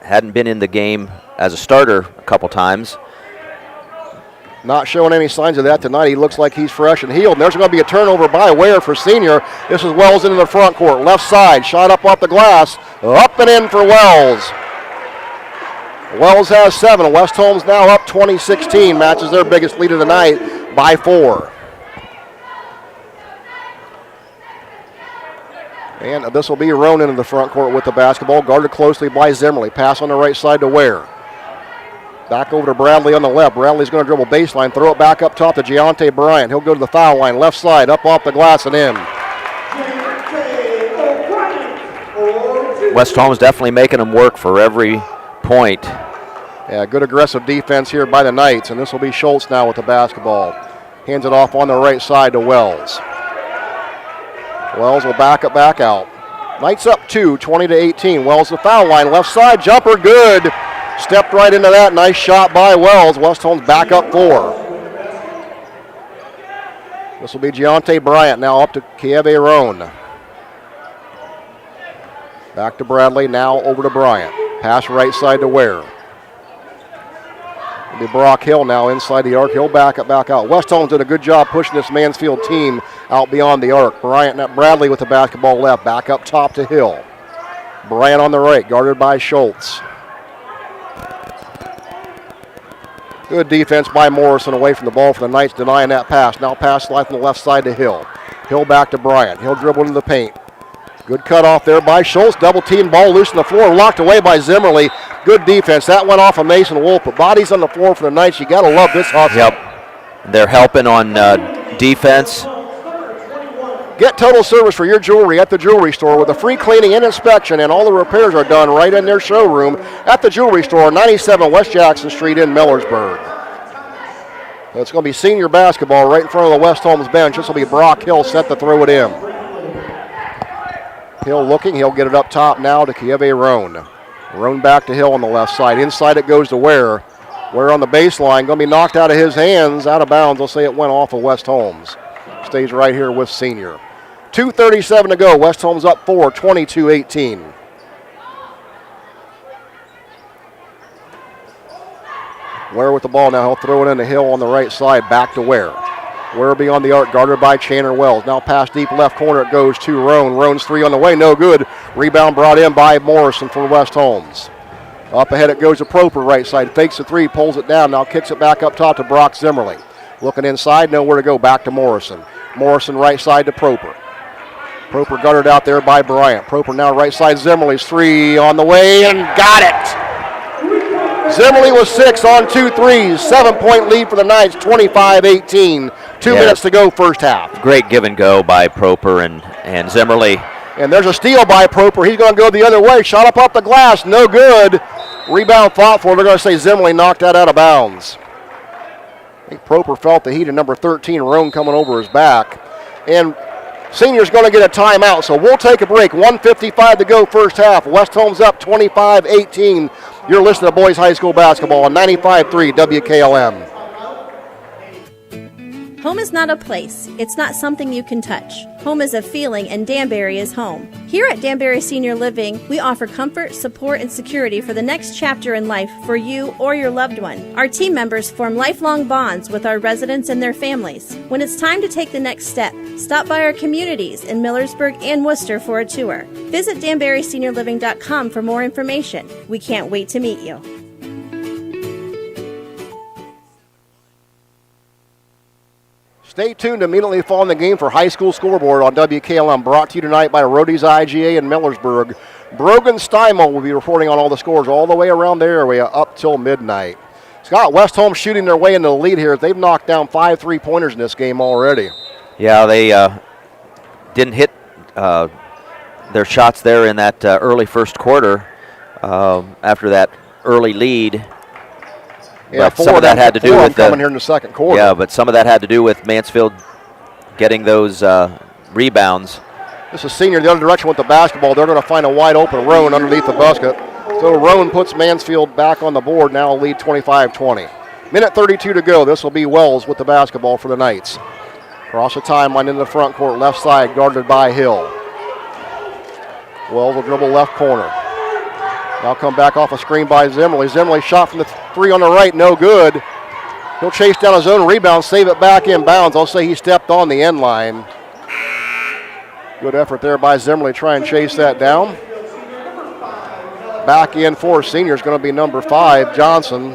hadn't been in the game as a starter a couple times. Not showing any signs of that tonight. He looks like he's fresh and healed. And there's going to be a turnover by Ware for senior. This is Wells into the front court. Left side, shot up off the glass. Up and in for Wells. Wells has 7. West Holmes now up 20-16. Matches their biggest lead of the night by 4. And this will be Ronan in the front court with the basketball. Guarded closely by Zimmerly. Pass on the right side to Ware. Back over to Bradley on the left. Bradley's going to dribble baseline. Throw it back up top to Jayante Bryant. He'll go to the foul line. Left side, up off the glass and in. West Holmes definitely making them work for every point. Yeah, good aggressive defense here by the Knights. And this will be Schultz now with the basketball. Hands it off on the right side to Wells. Wells will back out. Knights up 2, 20-18. Wells the foul line. Left side, jumper, good. Stepped right into that. Nice shot by Wells. West Holmes back up 4. This will be Jayante Bryant now up to Kieve Roan. Back to Bradley, now over to Bryant. Pass right side to Ware. It'll be Brock Hill now inside the arc. He'll back out. West Holmes did a good job pushing this Mansfield team out beyond the arc. Bradley with the basketball left. Back up top to Hill. Bryant on the right, guarded by Schultz. Good defense by Morrison away from the ball for the Knights, denying that pass. Now pass slide from the left side to Hill. Hill back to Bryant. He'll dribble into the paint. Good cut off there by Schultz. Double team, ball loose on the floor. Locked away by Zimmerly. Good defense. That went off of Mason Wolf. But bodies on the floor for the Knights. You got to love this hustle. Yep. They're helping on defense. Get total service for your jewelry at the jewelry store with a free cleaning and inspection, and all the repairs are done right in their showroom at the jewelry store, 97 West Jackson Street in Millersburg. It's going to be senior basketball right in front of the West Holmes bench. This will be Brock Hill set to throw it in. Hill looking. He'll get it up top now to Kieve Roan. Roan back to Hill on the left side. Inside it goes to Ware. Ware on the baseline. Going to be knocked out of his hands. Out of bounds. They'll say it went off of West Holmes. Stays right here with senior. 2:37 to go. West Holmes up 4, 22-18. Ware with the ball now. He'll throw it into Hill on the right side. Back to Ware. Ware beyond the arc, guarded by Chandler Wells. Now pass deep left corner. It goes to Roan. Roan's 3 on the way. No good. Rebound brought in by Morrison for West Holmes. Up ahead it goes to Proper right side. Fakes the 3, pulls it down. Now kicks it back up top to Brock Zimmerly. Looking inside, nowhere to go. Back to Morrison. Morrison right side to Proper. Proper guarded out there by Bryant. Proper now right side. Zimmerly's 3 on the way and got it. Zimmerly was 6 on 2 threes. 7-point lead for the Knights, 25-18. 2 minutes to go first half. Great give and go by Proper and Zimmerly. And there's a steal by Proper. He's going to go the other way. Shot up off the glass. No good. Rebound fought for. They're going to say Zimmerly knocked that out of bounds. I think Proper felt the heat of number 13, Roan, coming over his back. And senior's going to get a timeout, so we'll take a break. 1:55 to go first half. West Holmes up 25-18. You're listening to Boys High School Basketball on 95.3 WKLM. Home is not a place. It's not something you can touch. Home is a feeling, and Danbury is home. Here at Danbury Senior Living, we offer comfort, support, and security for the next chapter in life for you or your loved one. Our team members form lifelong bonds with our residents and their families. When it's time to take the next step, stop by our communities in Millersburg and Worcester for a tour. Visit DanburySeniorLiving.com for more information. We can't wait to meet you. Stay tuned immediately following the game for High School Scoreboard on WKLM, brought to you tonight by Rody's IGA in Millersburg. Brogan Steimel will be reporting on all the scores all the way around the area up till midnight. Scott, West Holmes shooting their way into the lead here. They've knocked down 5 3-pointers in this game already. Yeah, they didn't hit their shots there in that early first quarter after that early lead. Yeah, but some of that had to do with coming here in the second quarter. Yeah, but some of that had to do with Mansfield getting those rebounds. This is senior the other direction with the basketball. They're going to find a wide open Roan underneath the basket. So Roan puts Mansfield back on the board, now a lead 25-20. Minute 32 to go. This will be Wells with the basketball for the Knights. Cross the timeline into the front court, left side, guarded by Hill. Wells will dribble left corner. Now come back off a screen by Zimmerly. Zimmerly shot from the three on the right, no good. He'll chase down his own rebound, save it back in bounds. I'll say he stepped on the end line. Good effort there by Zimmerly, try and chase that down. Back in for senior is going to be number 5, Johnson.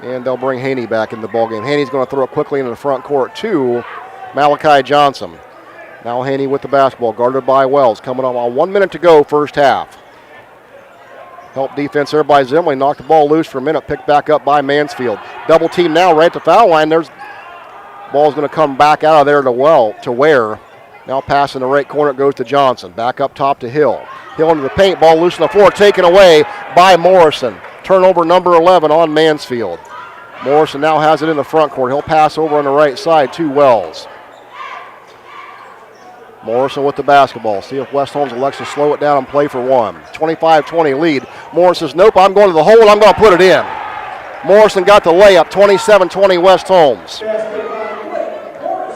And they'll bring Haney back in the ballgame. Haney's going to throw it quickly into the front court to Malachi Johnson. Now Haney with the basketball, guarded by Wells. Coming up on 1 minute to go, first half. Help defense there by Zimmerly. Knocked the ball loose for a minute, picked back up by Mansfield. Double team now right at the foul line. There's ball's going to come back out of there to Ware. Now pass in the right corner, it goes to Johnson. Back up top to Hill. Hill into the paint, ball loose on the floor, taken away by Morrison. Turnover number 11 on Mansfield. Morrison now has it in the front court. He'll pass over on the right side to Wells. Morrison with the basketball. See if West Holmes elects to slow it down and play for one. 25-20 lead. Morrison says, nope, I'm going to the hole and I'm going to put it in. Morrison got the layup, 27-20 West Holmes.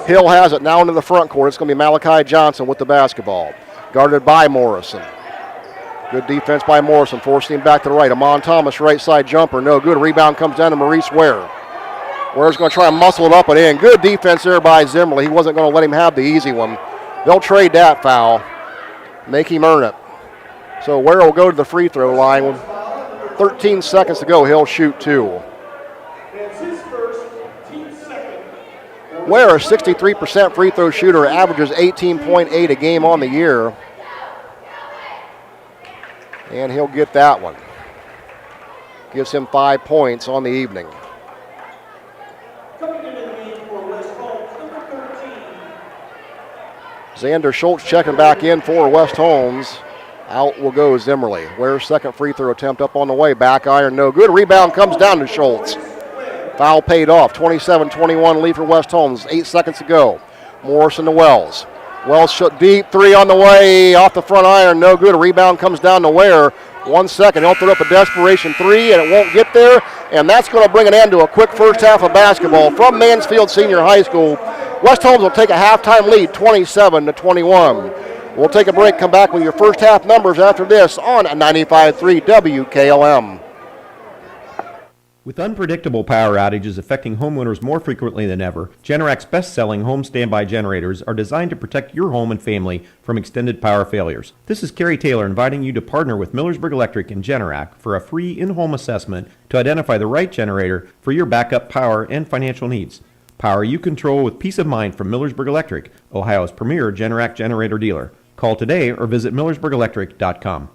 Hill has it now into the front court. It's going to be Malachi Johnson with the basketball. Guarded by Morrison. Good defense by Morrison, forcing him back to the right. Amon Thomas, right side jumper, no good. Rebound comes down to Maurice Ware. Ware's going to try and muscle it up and in. Good defense there by Zimmerly. He wasn't going to let him have the easy one. They'll trade that foul, make him earn it. So Ware will go to the free throw line with 13 seconds to go. He'll shoot 2. Ware, a 63% free throw shooter, averages 18.8 a game on the year. And he'll get that one. Gives him 5 points on the evening. Xander Schultz checking back in for West Holmes. Out will go Zimmerly. Ware's second free throw attempt up on the way. Back iron, no good. Rebound comes down to Schultz. Foul paid off. 27-21 lead for West Holmes. 8 seconds to go. Morrison to Wells. Wells shot deep. 3 on the way. Off the front iron, no good. A rebound comes down to Ware. 1 second. He'll throw up a desperation 3, and it won't get there. And that's going to bring an end to a quick first half of basketball from Mansfield Senior High School. West Holmes will take a halftime lead, 27-21. We'll take a break, come back with your first half numbers after this on 95.3 WKLM. With unpredictable power outages affecting homeowners more frequently than ever, Generac's best-selling home standby generators are designed to protect your home and family from extended power failures. This is Kerry Taylor inviting you to partner with Millersburg Electric and Generac for a free in-home assessment to identify the right generator for your backup power and financial needs. Power you control with peace of mind from Millersburg Electric, Ohio's premier Generac generator dealer. Call today or visit millersburgelectric.com.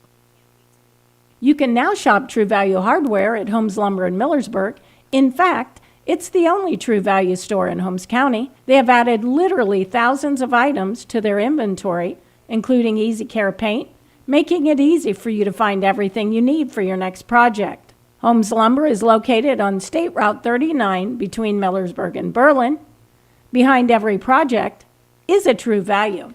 You can now shop True Value Hardware at Holmes Lumber in Millersburg. In fact, it's the only True Value store in Holmes County. They have added literally thousands of items to their inventory, including Easy Care paint, making it easy for you to find everything you need for your next project. Holmes Lumber is located on State Route 39 between Millersburg and Berlin. Behind every project is a True Value.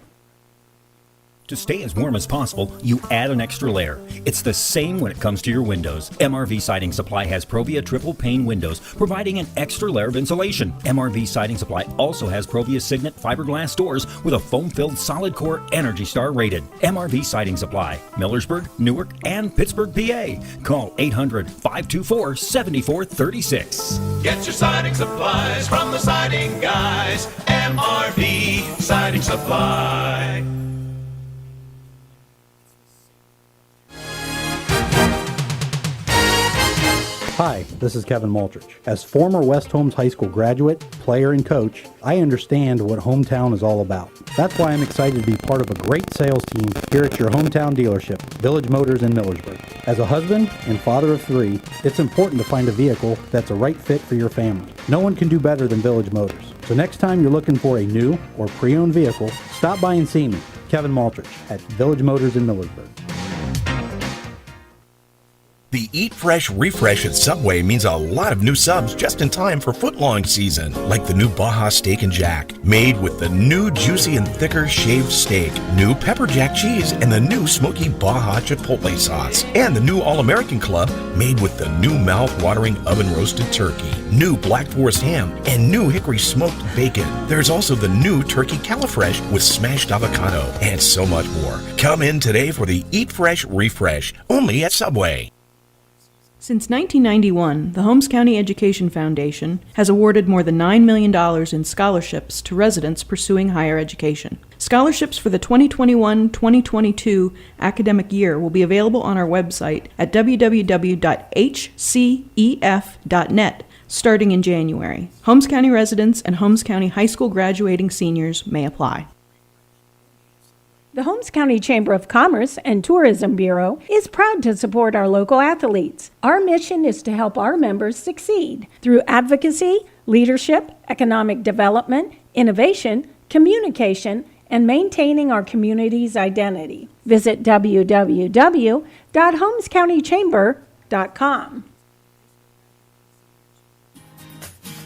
To stay as warm as possible, you add an extra layer. It's the same when it comes to your windows. MRV Siding Supply has Provia triple pane windows, providing an extra layer of insulation. MRV Siding Supply also has Provia Signet fiberglass doors with a foam-filled solid core Energy Star rated. MRV Siding Supply, Millersburg, Newark, and Pittsburgh, PA. Call 800-524-7436. Get your siding supplies from the siding guys. MRV Siding Supply. Hi, this is Kevin Multrich. As former West Holmes High School graduate, player, and coach, I understand what hometown is all about. That's why I'm excited to be part of a great sales team here at your hometown dealership, Village Motors in Millersburg. As a husband and father of 3, it's important to find a vehicle that's a right fit for your family. No one can do better than Village Motors. So next time you're looking for a new or pre-owned vehicle, stop by and see me, Kevin Multrich, at Village Motors in Millersburg. The Eat Fresh Refresh at Subway means a lot of new subs just in time for footlong season, like the new Baja Steak and Jack, made with the new juicy and thicker shaved steak, new pepper jack cheese, and the new smoky Baja Chipotle sauce, and the new All-American Club, made with the new mouth-watering oven-roasted turkey, new Black Forest ham, and new hickory smoked bacon. There's also the new Turkey Califresh with smashed avocado, and so much more. Come in today for the Eat Fresh Refresh, only at Subway. Since 1991, the Holmes County Education Foundation has awarded more than $9 million in scholarships to residents pursuing higher education. Scholarships for the 2021-2022 academic year will be available on our website at www.hcef.net starting in January. Holmes County residents and Holmes County High School graduating seniors may apply. The Holmes County Chamber of Commerce and Tourism Bureau is proud to support our local athletes. Our mission is to help our members succeed through advocacy, leadership, economic development, innovation, communication, and maintaining our community's identity. Visit www.holmescountychamber.com.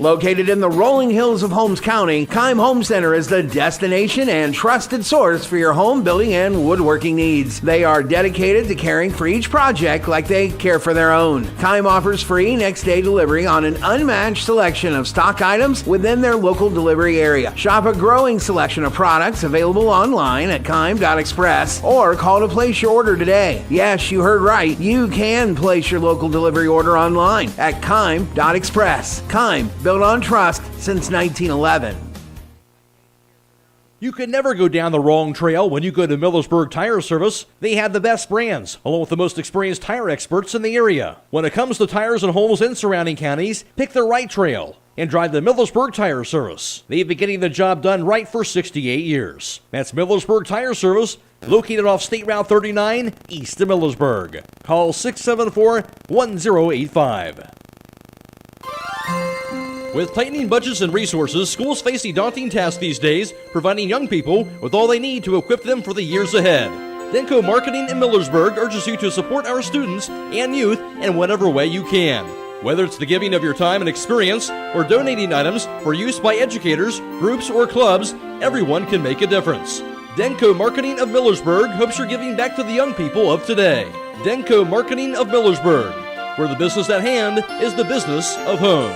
Located in the rolling hills of Holmes County, Keim Home Center is the destination and trusted source for your home building and woodworking needs. They are dedicated to caring for each project like they care for their own. Keim offers free next-day delivery on an unmatched selection of stock items within their local delivery area. Shop a growing selection of products available online at keim.express or call to place your order today. Yes, you heard right. You can place your local delivery order online at keim.express. Keim, built on trust since 1911. You can never go down the wrong trail when you go to Millersburg Tire Service. They have the best brands, along with the most experienced tire experts in the area. When it comes to tires in Holmes and surrounding counties, pick the right trail and drive the Millersburg Tire Service. They've been getting the job done right for 68 years. That's Millersburg Tire Service, located off State Route 39, east of Millersburg. Call 674-1085. With tightening budgets and resources, schools face a daunting task these days, providing young people with all they need to equip them for the years ahead. Denko Marketing in Millersburg urges you to support our students and youth in whatever way you can. Whether it's the giving of your time and experience or donating items for use by educators, groups, or clubs, everyone can make a difference. Denko Marketing of Millersburg hopes you're giving back to the young people of today. Denko Marketing of Millersburg, where the business at hand is the business of home.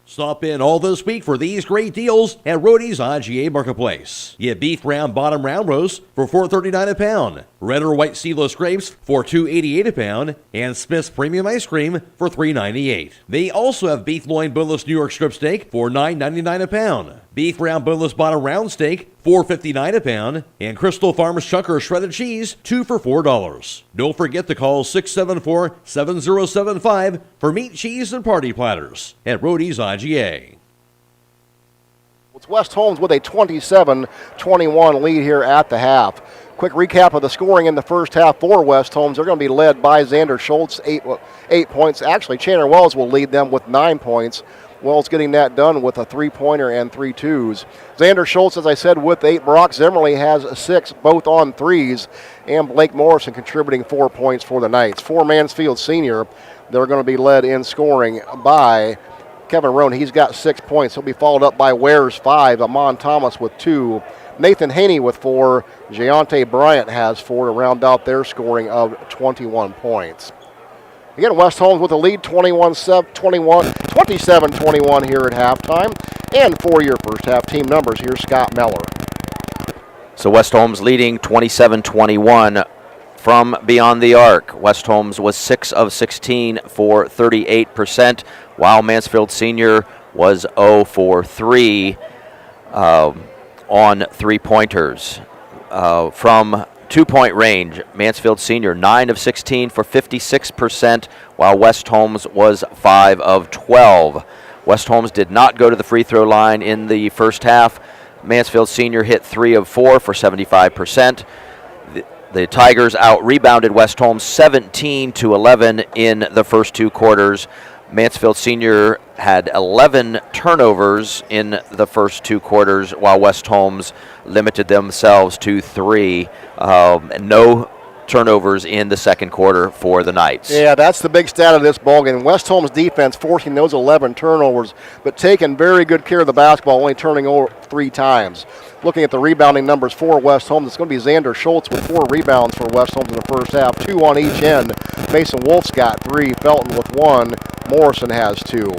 Stop in all this week for these great deals at Roadie's IGA Marketplace. Get beef round bottom round roast for $4.39 a pound, red or white seedless grapes for $2.88 a pound, and Smith's Premium Ice Cream for $3.98. They also have beef loin boneless New York strip steak for $9.99 a pound, beef round boneless bottom round steak $4.59 a pound, and Crystal Farms Chunker shredded cheese 2 for $4. Don't forget to call 674-7075 for meat, cheese, and party platters at Roadie's IGA. It's West Holmes with a 27-21 lead here at the half. Quick recap of the scoring in the first half for West Holmes. They're going to be led by Xander Schultz, 8 points. Actually, Chandler Wells will lead them with 9 points. Wells getting that done with a 3-pointer and 3 twos. Xander Schultz, as I said, with 8. Brock Zimmerly has 6, both on threes. And Blake Morrison contributing 4 points for the Knights. For Mansfield Senior, they're going to be led in scoring by Kevin Roan. He's got 6 points. He'll be followed up by Wares 5. Amon Thomas with 2. Nathan Haney with 4. Giante Bryant has 4 to round out their scoring of 21 points. Again, West Holmes with a lead 27-21 here at halftime. And for your first half team numbers, here's Scott Mellor. So West Holmes leading 27-21 from beyond the arc. West Holmes was 6 of 16 for 38%, while Mansfield Senior was 0 for 3 on three-pointers. From two-point range, Mansfield Senior 9 of 16 for 56%, while West Holmes was 5 of 12. West Holmes did not go to the free throw line in the first half. Mansfield Senior hit 3 of 4 for 75%. The Tigers out-rebounded West Holmes 17-11 in the first 2 quarters. Mansfield Senior had 11 turnovers in the first 2 quarters, while West Holmes limited themselves to 3. No turnovers in the second quarter for the Knights. Yeah, that's the big stat of this ballgame. West Holmes defense forcing those 11 turnovers, but taking very good care of the basketball, only turning over 3 times. Looking at the rebounding numbers for West Holmes, it's going to be Xander Schultz with 4 rebounds for West Holmes in the first half, 2 on each end. Mason Wolf's got 3, Felton with 1, Morrison has 2.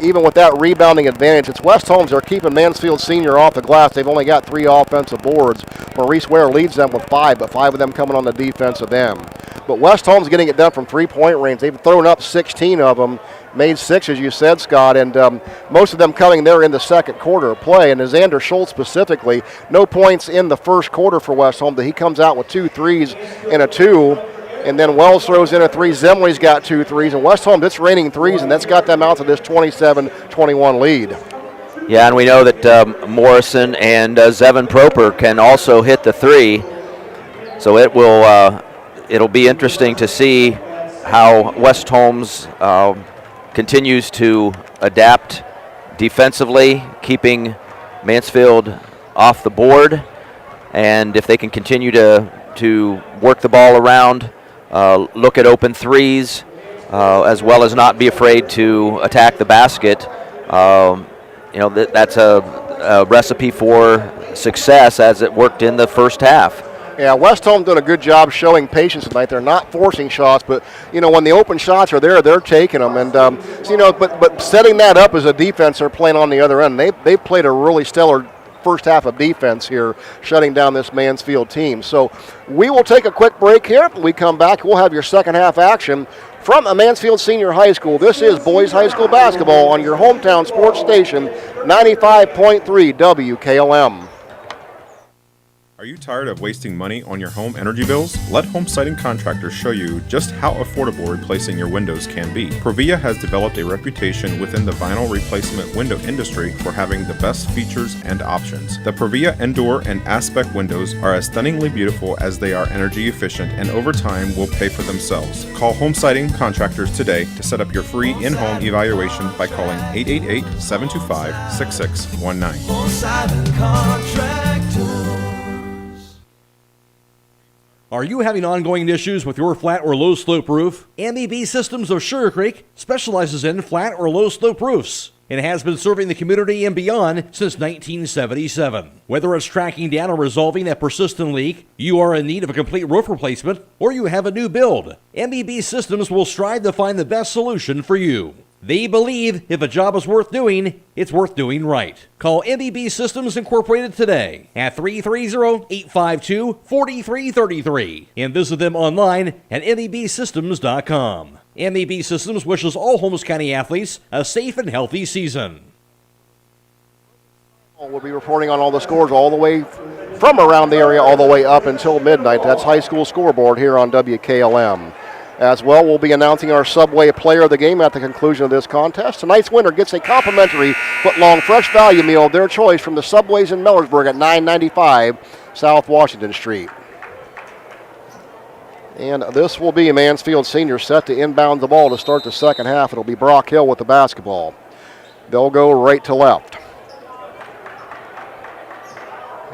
Even with that rebounding advantage, it's West Holmes. They're keeping Mansfield Senior off the glass. They've only got 3 offensive boards. Maurice Ware leads them with 5, but 5 of them coming on the defensive end. But West Holmes getting it done from three-point range. They've thrown up 16 of them, made 6, as you said, Scott, and most of them coming there in the second quarter of play. And Xander Schultz specifically, no points in the first quarter for West Holmes. He comes out with 2 threes and a 2. And then Wells throws in a 3. Zemley's got 2 threes. And West Holmes, it's raining threes, and that's got them out to this 27-21 lead. Yeah, and we know that Morrison and Zevon Proper can also hit the 3. So it'll be interesting to see how West Holmes continues to adapt defensively, keeping Mansfield off the board, and if they can continue to work the ball around, look at open threes, as well as not be afraid to attack the basket. That's a recipe for success as it worked in the first half. Yeah, West Holmes done a good job showing patience tonight. They're not forcing shots, but when the open shots are there, they're taking them. And but setting that up as a defense, they're playing on the other end. They played a really stellar first half of defense here, shutting down this Mansfield team. So we will take a quick break here. When we come back, we'll have your second half action from a Mansfield Senior High School. This is Boys High School basketball on your hometown sports station, 95.3 WKLM. Are you tired of wasting money on your home energy bills? Let Home Siding Contractors show you just how affordable replacing your windows can be. Provia has developed a reputation within the vinyl replacement window industry for having the best features and options. The Provia Endure and Aspect windows are as stunningly beautiful as they are energy efficient, and over time will pay for themselves. Call Home Siding Contractors today to set up your free in-home evaluation by calling 888-725-6619. Home Siding Contractors. Are you having ongoing issues with your flat or low slope roof? MEB Systems of Sugar Creek specializes in flat or low slope roofs and has been serving the community and beyond since 1977. Whether it's tracking down or resolving that persistent leak, you are in need of a complete roof replacement, or you have a new build, MEB Systems will strive to find the best solution for you. They believe if a job is worth doing, it's worth doing right. Call MEB Systems Incorporated today at 330-852-4333 and visit them online at mebsystems.com. MEB Systems wishes all Holmes County athletes a safe and healthy season. We'll be reporting on all the scores all the way from around the area all the way up until midnight. That's high school scoreboard here on WKLM. As well, we'll be announcing our Subway Player of the Game at the conclusion of this contest. Tonight's winner gets a complimentary foot-long fresh value meal of their choice from the Subways in Millersburg at 995 South Washington Street. And this will be Mansfield Senior set to inbound the ball to start the second half. It'll be Brock Hill with the basketball. They'll go right to left.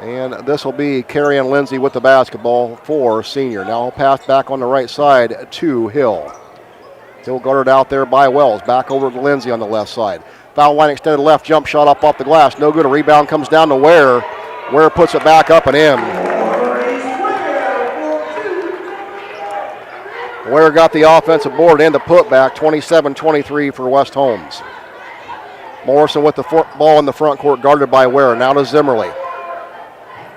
And this will be Carrion Lindsay with the basketball for Senior. Now he'll pass back on the right side to Hill. Hill guarded out there by Wells. Back over to Lindsay on the left side. Foul line extended left, jump shot up off the glass. No good. A rebound comes down to Ware. Ware puts it back up and in. Ware got the offensive board and the putback, 27-23 for West Holmes. Morrison with the ball in the front court, guarded by Ware. Now to Zimmerly.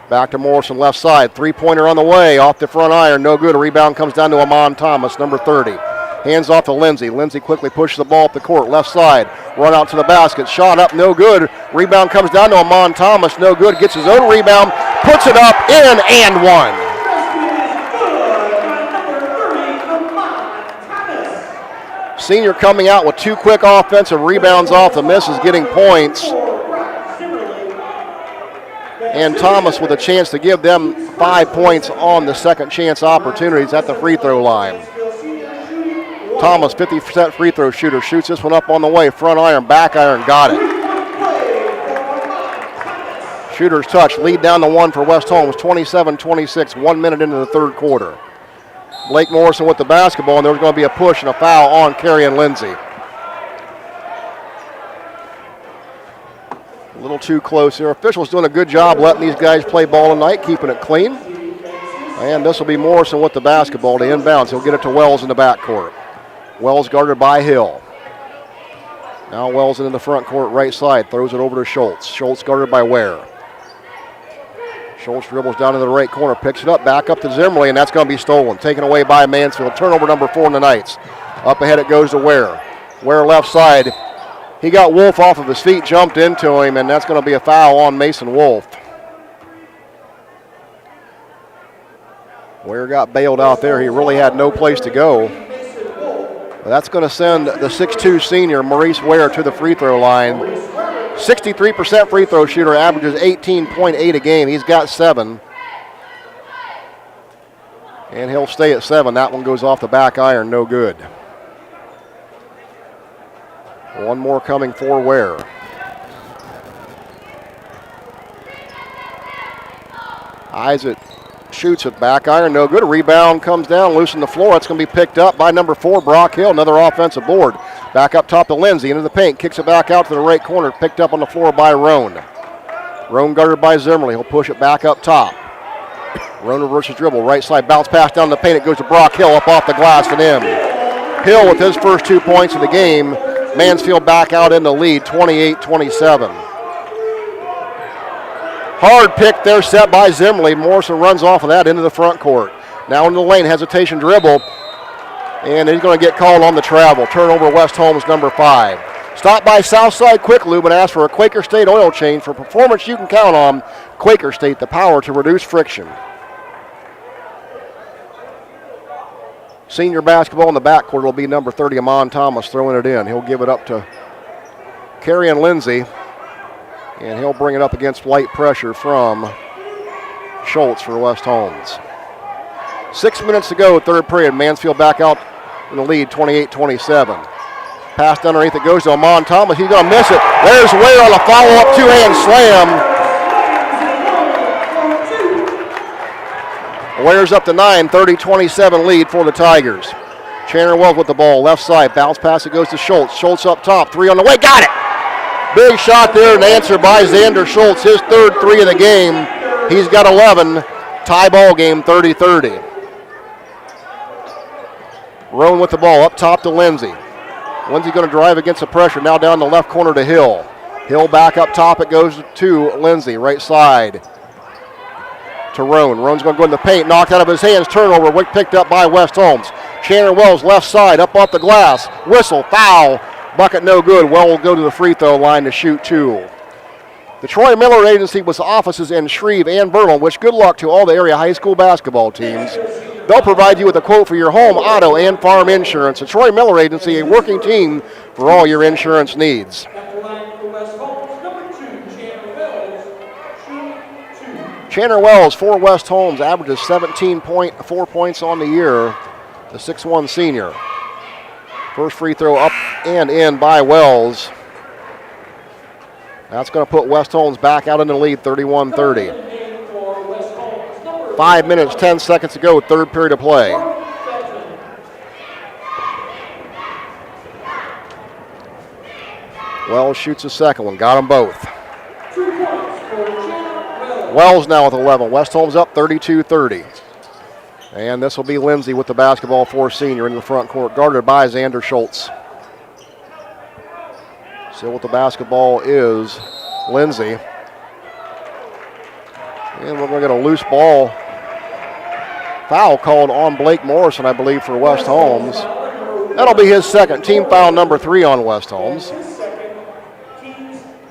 Back to Morrison, left side. Three-pointer on the way, off the front iron, no good. A rebound comes down to Amon Thomas, number 30. Hands off to Lindsay. Lindsay quickly pushes the ball up the court, left side. Run out to the basket, shot up, no good. Rebound comes down to Amon Thomas, no good. Gets his own rebound, puts it up, in, and one. Senior coming out with 2 quick offensive rebounds off the misses, getting points. And Thomas with a chance to give them 5 points on the second chance opportunities at the free throw line. Thomas, 50% free throw shooter, shoots this one up on the way. Front iron, back iron, got it. Shooter's touch, lead down to 1 for West Holmes, 27-26, 1 minute into the third quarter. Blake Morrison with the basketball, and there's going to be a push and a foul on Carrie and Lindsay. A little too close here. Officials doing a good job letting these guys play ball tonight, keeping it clean. And this will be Morrison with the basketball to inbounds. He'll get it to Wells in the backcourt. Wells guarded by Hill. Now Wells into the front court, right side, throws it over to Schultz. Schultz guarded by Ware. Schultz dribbles down to the right corner, picks it up, back up to Zimmerly, and that's going to be stolen. Taken away by Mansfield. Turnover number 4 in the Knights. Up ahead it goes to Ware. Ware left side. He got Wolf off of his feet, jumped into him, and that's going to be a foul on Mason Wolf. Ware got bailed out there. He really had no place to go. That's going to send the 6'2 senior, Maurice Ware, to the free throw line. 63% free throw shooter, averages 18.8 a game. He's got 7. And he'll stay at 7. That one goes off the back iron, no good. One more coming for Ware. Isaac shoots it, back iron, no good. A rebound comes down, loose on the floor. It's going to be picked up by number 4, Brock Hill. Another offensive board. Back up top to Lindsay, into the paint, kicks it back out to the right corner, picked up on the floor by Roan. Roan guarded by Zimmerly. He'll push it back up top. Roan reverses dribble, right side, bounce pass down the paint. It goes to Brock Hill, up off the glass and in. Hill with his first 2 points of the game. Mansfield back out in the lead, 28-27. Hard pick there set by Zimmerly. Morrison runs off of that into the front court. Now into the lane, hesitation dribble. And he's going to get called on the travel. Turnover, West Holmes, number 5. Stop by Southside Quick Lube and ask for a Quaker State oil change. For performance you can count on, Quaker State, the power to reduce friction. Senior basketball in the backcourt will be number 30, Amon Thomas, throwing it in. He'll give it up to Carrie and Lindsay. And he'll bring it up against light pressure from Schultz for West Holmes. 6 minutes to go, third period. Mansfield back out in the lead, 28-27. Pass underneath, it goes to Amon Thomas. He's going to miss it. There's Ware on a follow-up two-hand slam. Ware's up to 9, 30-27 lead for the Tigers. Chandler Wells with the ball, left side. Bounce pass, it goes to Schultz. Schultz up top, 3 on the way, got it! Big shot there, an answer by Xander Schultz, his third 3 of the game. He's got 11, tie ball game, 30-30. Roan with the ball, up top to Lindsay. Lindsay going to drive against the pressure, now down the left corner to Hill. Hill back up top, it goes to Lindsay, right side to Roan. Roan's going to go in the paint, knocked out of his hands, turnover, picked up by West Holmes. Chandler Wells, left side, up off the glass, whistle, foul, bucket no good. Well will go to the free throw line to shoot 2. The Troy Miller Agency with offices in Shreve and Berlin, wish good luck to all the area high school basketball teams. They'll provide you with a quote for your home, auto, and farm insurance. The Troy Miller Agency, a working team for all your insurance needs. Chandler Wells for West Holmes averages 17.4 points on the year, the 6'1 senior. First free throw up and in by Wells. That's going to put West Holmes back out in the lead, 31-30. 5 minutes, 10 seconds to go, third period of play. Wells shoots a second one, got them both. Wells now with 11. West Holmes up 32-30. And this will be Lindsay with the basketball for senior in the front court, guarded by Xander Schultz. Still with the basketball is Lindsay. And we're going to get a loose ball. Foul called on Blake Morrison, I believe, for West Holmes. That'll be his second. Team foul number 3 on West Holmes.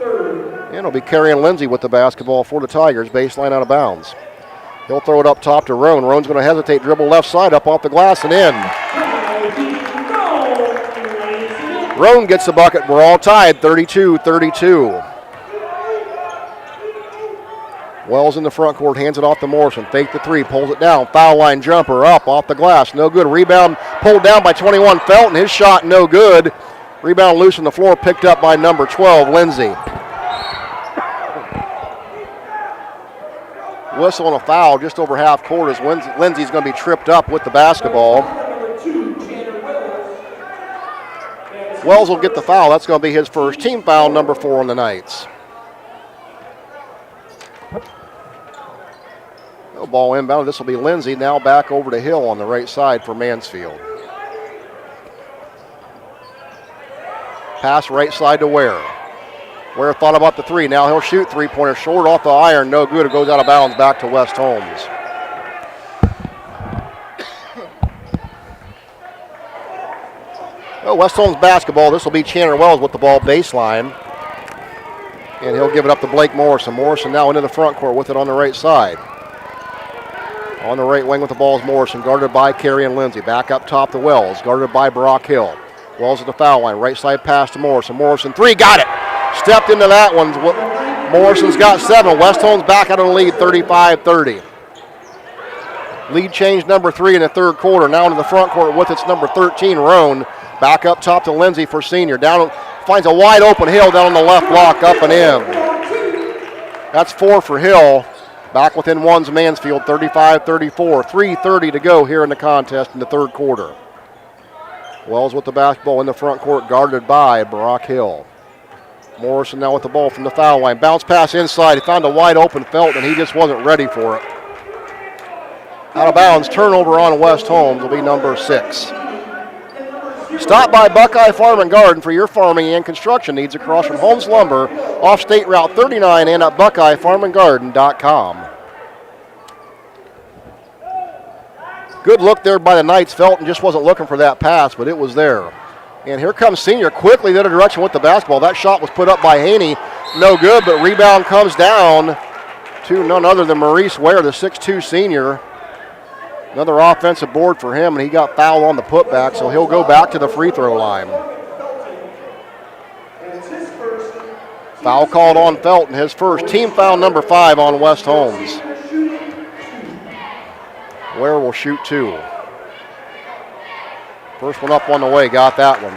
And it'll be Kerry Lindsay with the basketball for the Tigers. Baseline out of bounds. He'll throw it up top to Roan. Roan's going to hesitate, dribble left side, up off the glass and in. Roan gets the bucket. We're all tied, 32-32. Wells in the front court, hands it off to Morrison. Fake the three, pulls it down. Foul line jumper up off the glass. No good. Rebound pulled down by 21 Felton. His shot no good. Rebound loose on the floor, picked up by number 12, Lindsay. Whistle on a foul just over half court as Lindsay's going to be tripped up with the basketball. Wells will get the foul. That's going to be his first. Team foul number 4 on the Knights. No ball inbound. This will be Lindsay. Now back over to Hill on the right side for Mansfield. Pass right side to Ware. Ware thought about the three. Now he'll shoot three-pointer short off the iron. No good. It goes out of bounds back to West Holmes. Well, West Holmes basketball. This will be Chandler Wells with the ball baseline. And he'll give it up to Blake Morrison. Morrison now into the front court with it on the right side. On the right wing with the ball is Morrison, guarded by Kerry and Lindsay. Back up top to Wells, guarded by Brock Hill. Wells at the foul line. Right side pass to Morrison. Morrison, three, got it. Stepped into that one. Morrison's got 7. West Holmes back out of the lead, 35-30. Lead change number 3 in the third quarter. Now into the front court with its number 13, Roan. Back up top to Lindsay for senior. Down, finds a wide open Hill down on the left block, up and in. That's 4 for Hill. Back within one's Mansfield, 35-34. 3:30 to go here in the contest in the third quarter. Wells with the basketball in the front court, guarded by Brock Hill. Morrison now with the ball from the foul line. Bounce pass inside. He found a wide open Felton, and he just wasn't ready for it. Out of bounds, turnover on West Holmes will be number 6. Stop by Buckeye Farm and Garden for your farming and construction needs across from Holmes Lumber, off State Route 39 and at BuckeyeFarmandGarden.com. Good look there by the Knights. Felton just wasn't looking for that pass, but it was there. And here comes senior quickly the other direction with the basketball. That shot was put up by Haney. No good, but rebound comes down to none other than Maurice Ware, the 6'2 senior. Another offensive board for him, and he got fouled on the putback, so he'll go back to the free throw line. Foul called on Felton, his first. Team foul number 5 on West Holmes. Ware will shoot 2. First one up on the way, got that one.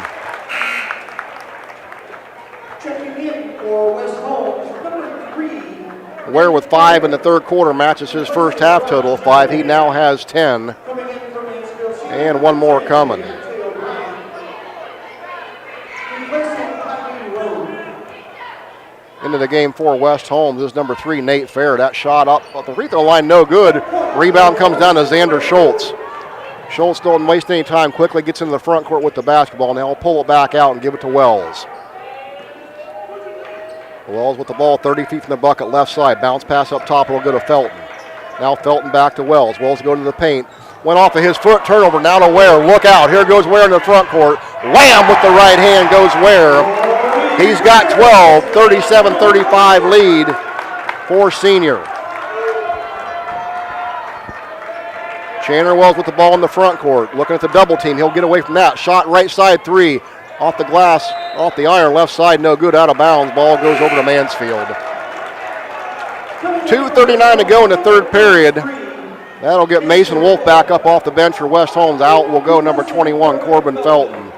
Checking in for West Holmes, number 3. Ware with 5 in the third quarter matches his first half total of 5. He now has 10. And one more coming. Into the game for West Holmes is number 3, Nate Fair. That shot up at the free throw line, no good. Rebound comes down to Xander Schultz. Schultz don't waste any time, quickly gets into the front court with the basketball. Now he'll pull it back out and give it to Wells. Wells with the ball 30 feet from the bucket, left side. Bounce pass up top, it'll go to Felton. Now Felton back to Wells. Wells go to the paint. Went off of his foot, turnover, now to Ware. Look out, here goes Ware in the front court. Wham, with the right hand goes Ware. He's got 12, 37-35 lead for senior. Chandler Wells with the ball in the front court. Looking at the double team, he'll get away from that. Shot right side 3. Off the glass, off the iron, left side, no good, out of bounds. Ball goes over to Mansfield. 2:39 to go in the third period. That'll get Mason Wolf back up off the bench for West Holmes. Out will go number 21, Corbin Felton.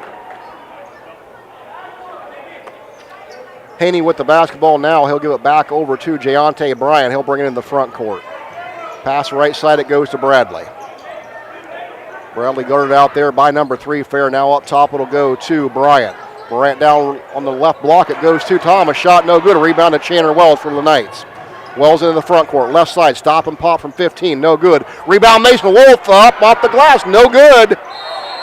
Haney with the basketball now. He'll give it back over to Jayante Bryant. He'll bring it in the front court. Pass right side, it goes to Bradley. Bradley guarded out there by number 3, Fair. Now up top, it'll go to Bryant. Bryant down on the left block, it goes to Thomas. Shot no good. A rebound to Chandler Wells from the Knights. Wells into the front court, left side, stop and pop from 15, no good. Rebound Mason Wolf up off the glass, no good.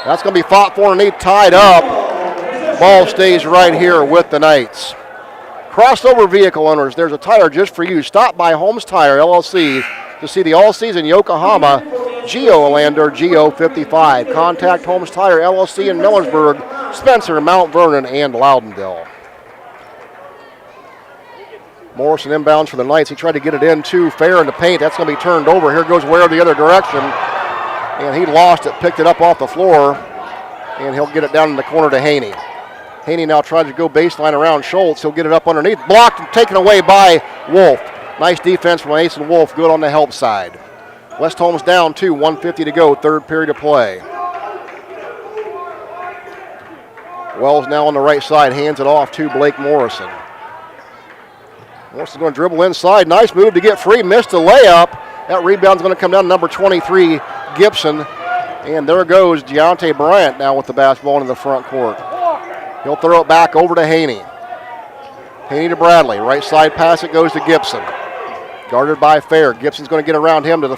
That's going to be fought for underneath, tied up. Ball stays right here with the Knights. Crossover vehicle owners, there's a tire just for you. Stop by Holmes Tire LLC to see the all-season Yokohama Geo-Lander Geo55. Contact Holmes Tire LLC in Millersburg, Spencer, Mount Vernon, and Loudondale. Morrison inbounds for the Knights. He tried to get it in too fair in the paint. That's going to be turned over. Here goes Ware the other direction. And he lost it, picked it up off the floor. And he'll get it down in the corner to Haney. Haney now tries to go baseline around Schultz. He'll get it up underneath. Blocked and taken away by Wolf. Nice defense from Mason Wolf. Good on the help side. West Holmes down 2, 1:50 to go. Third period of play. Wells now on the right side. Hands it off to Blake Morrison. Morrison's going to dribble inside. Nice move to get free. Missed a layup. That rebound's going to come down to number 23, Gibson. And there goes Deontay Bryant now with the basketball into the front court. He'll throw it back over to Haney. Haney to Bradley. Right side pass, it goes to Gibson. Guarded by Fair. Gibson's going to get around him to the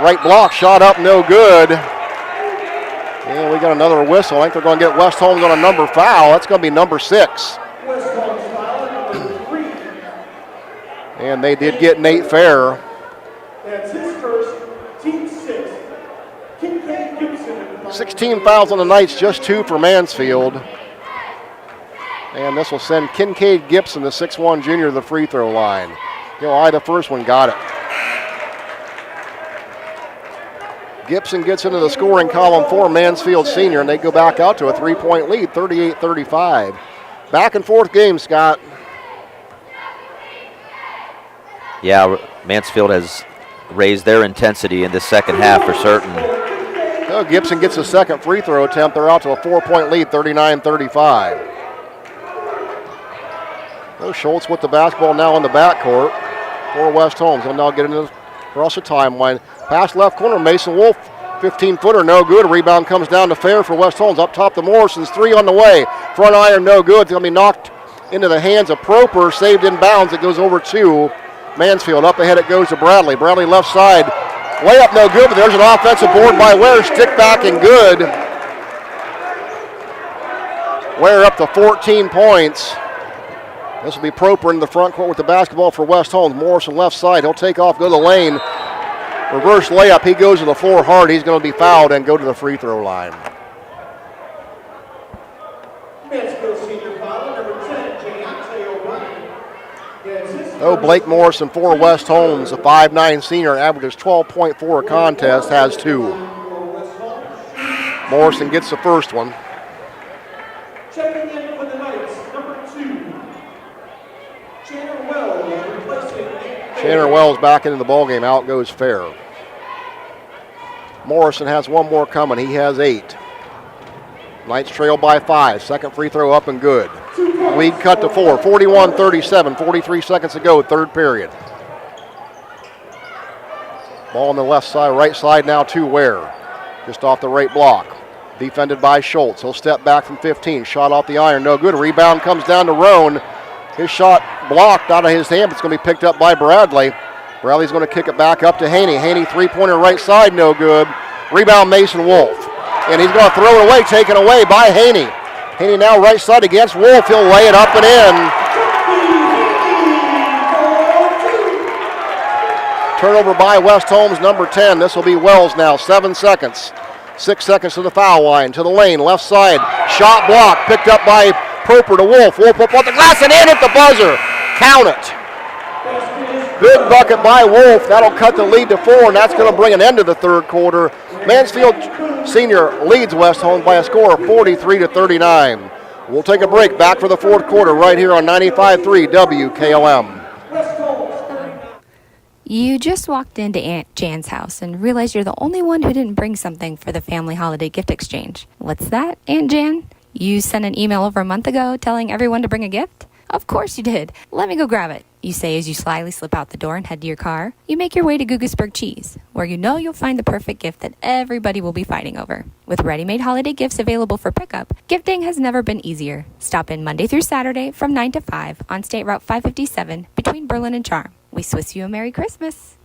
right block. Shot up, no good. And we got another whistle. I think they're going to get West Holmes on a number foul. That's going to be number 6. And they did get Nate Fair. That's his first, team 6. Kincaid Gibson. 16 fouls on the Knights, just 2 for Mansfield. And this will send Kincaid Gibson, the 6'1 junior, to the free throw line. He'll eye the first one, got it. Gibson gets into the scoring column for Mansfield Senior, and they go back out to a 3-point lead, 38-35. Back and forth game, Scott. Yeah, Mansfield has raised their intensity in the second half for certain. So Gibson gets a second free throw attempt. They're out to a 4-point lead, 39-35. So Schultz with the basketball now in the backcourt for West Holmes. He'll now get into across the timeline. Pass left corner, Mason Wolf, 15-footer, no good. Rebound comes down to Fair for West Holmes. Up top to Morrison's, 3 on the way. Front iron, no good. It's going to be knocked into the hands of Proper, saved in bounds. It goes over to Mansfield. Up ahead it goes to Bradley. Bradley left side. Layup no good, but there's an offensive board by Ware. Stick back and good. Ware up to 14 points. This will be Proper in the front court with the basketball for West Holmes. Morrison left side. He'll take off, go to the lane. Reverse layup. He goes to the floor hard. He's going to be fouled and go to the free throw line. Mansfield senior foul, number 10, Deontay O'Brien. Oh, Blake Morrison for West Holmes, a 5'9 senior, averages 12.4 a contest, has 2. Morrison gets the first one. Checking in for the Knights, number 2, Chandler Wells, replacing Chandler Wells back into the ballgame. Out goes Fair. Morrison has one more coming. He has 8. Knights trail by 5. Second free throw up and good. Lead cut to 4. 41-37. 43 seconds to go. Third period. Ball on the left side. Right side now to Ware. Just off the right block. Defended by Schultz. He'll step back from 15. Shot off the iron. No good. Rebound comes down to Roan. His shot blocked out of his hand. It's going to be picked up by Bradley. Bradley's going to kick it back up to Haney. Haney three-pointer right side. No good. Rebound Mason Wolf. And he's going to throw it away, taken away by Haney. Haney now right side against Wolf. He'll lay it up and in. Turnover by West Holmes, number 10. This will be Wells now, 7 seconds. 6 seconds to the foul line, to the lane, left side. Shot blocked, picked up by Proper to Wolf. Wolf up on the glass and in at the buzzer. Count it. Big bucket by Wolf. That'll cut the lead to 4, and that's going to bring an end to the third quarter. Mansfield Senior leads West Holmes by a score of 43-39. We'll take a break. Back for the fourth quarter right here on 95.3 WKLM. You just walked into Aunt Jan's house and realized you're the only one who didn't bring something for the family holiday gift exchange. What's that, Aunt Jan? You sent an email over a month ago telling everyone to bring a gift? Of course you did. Let me go grab it, you say as you slyly slip out the door and head to your car. You make your way to Guggisburg Cheese, where you know you'll find the perfect gift that everybody will be fighting over. With ready-made holiday gifts available for pickup, gifting has never been easier. Stop in Monday through Saturday from 9 to 5 on State Route 557 between Berlin and Charm. We wish you a Merry Christmas.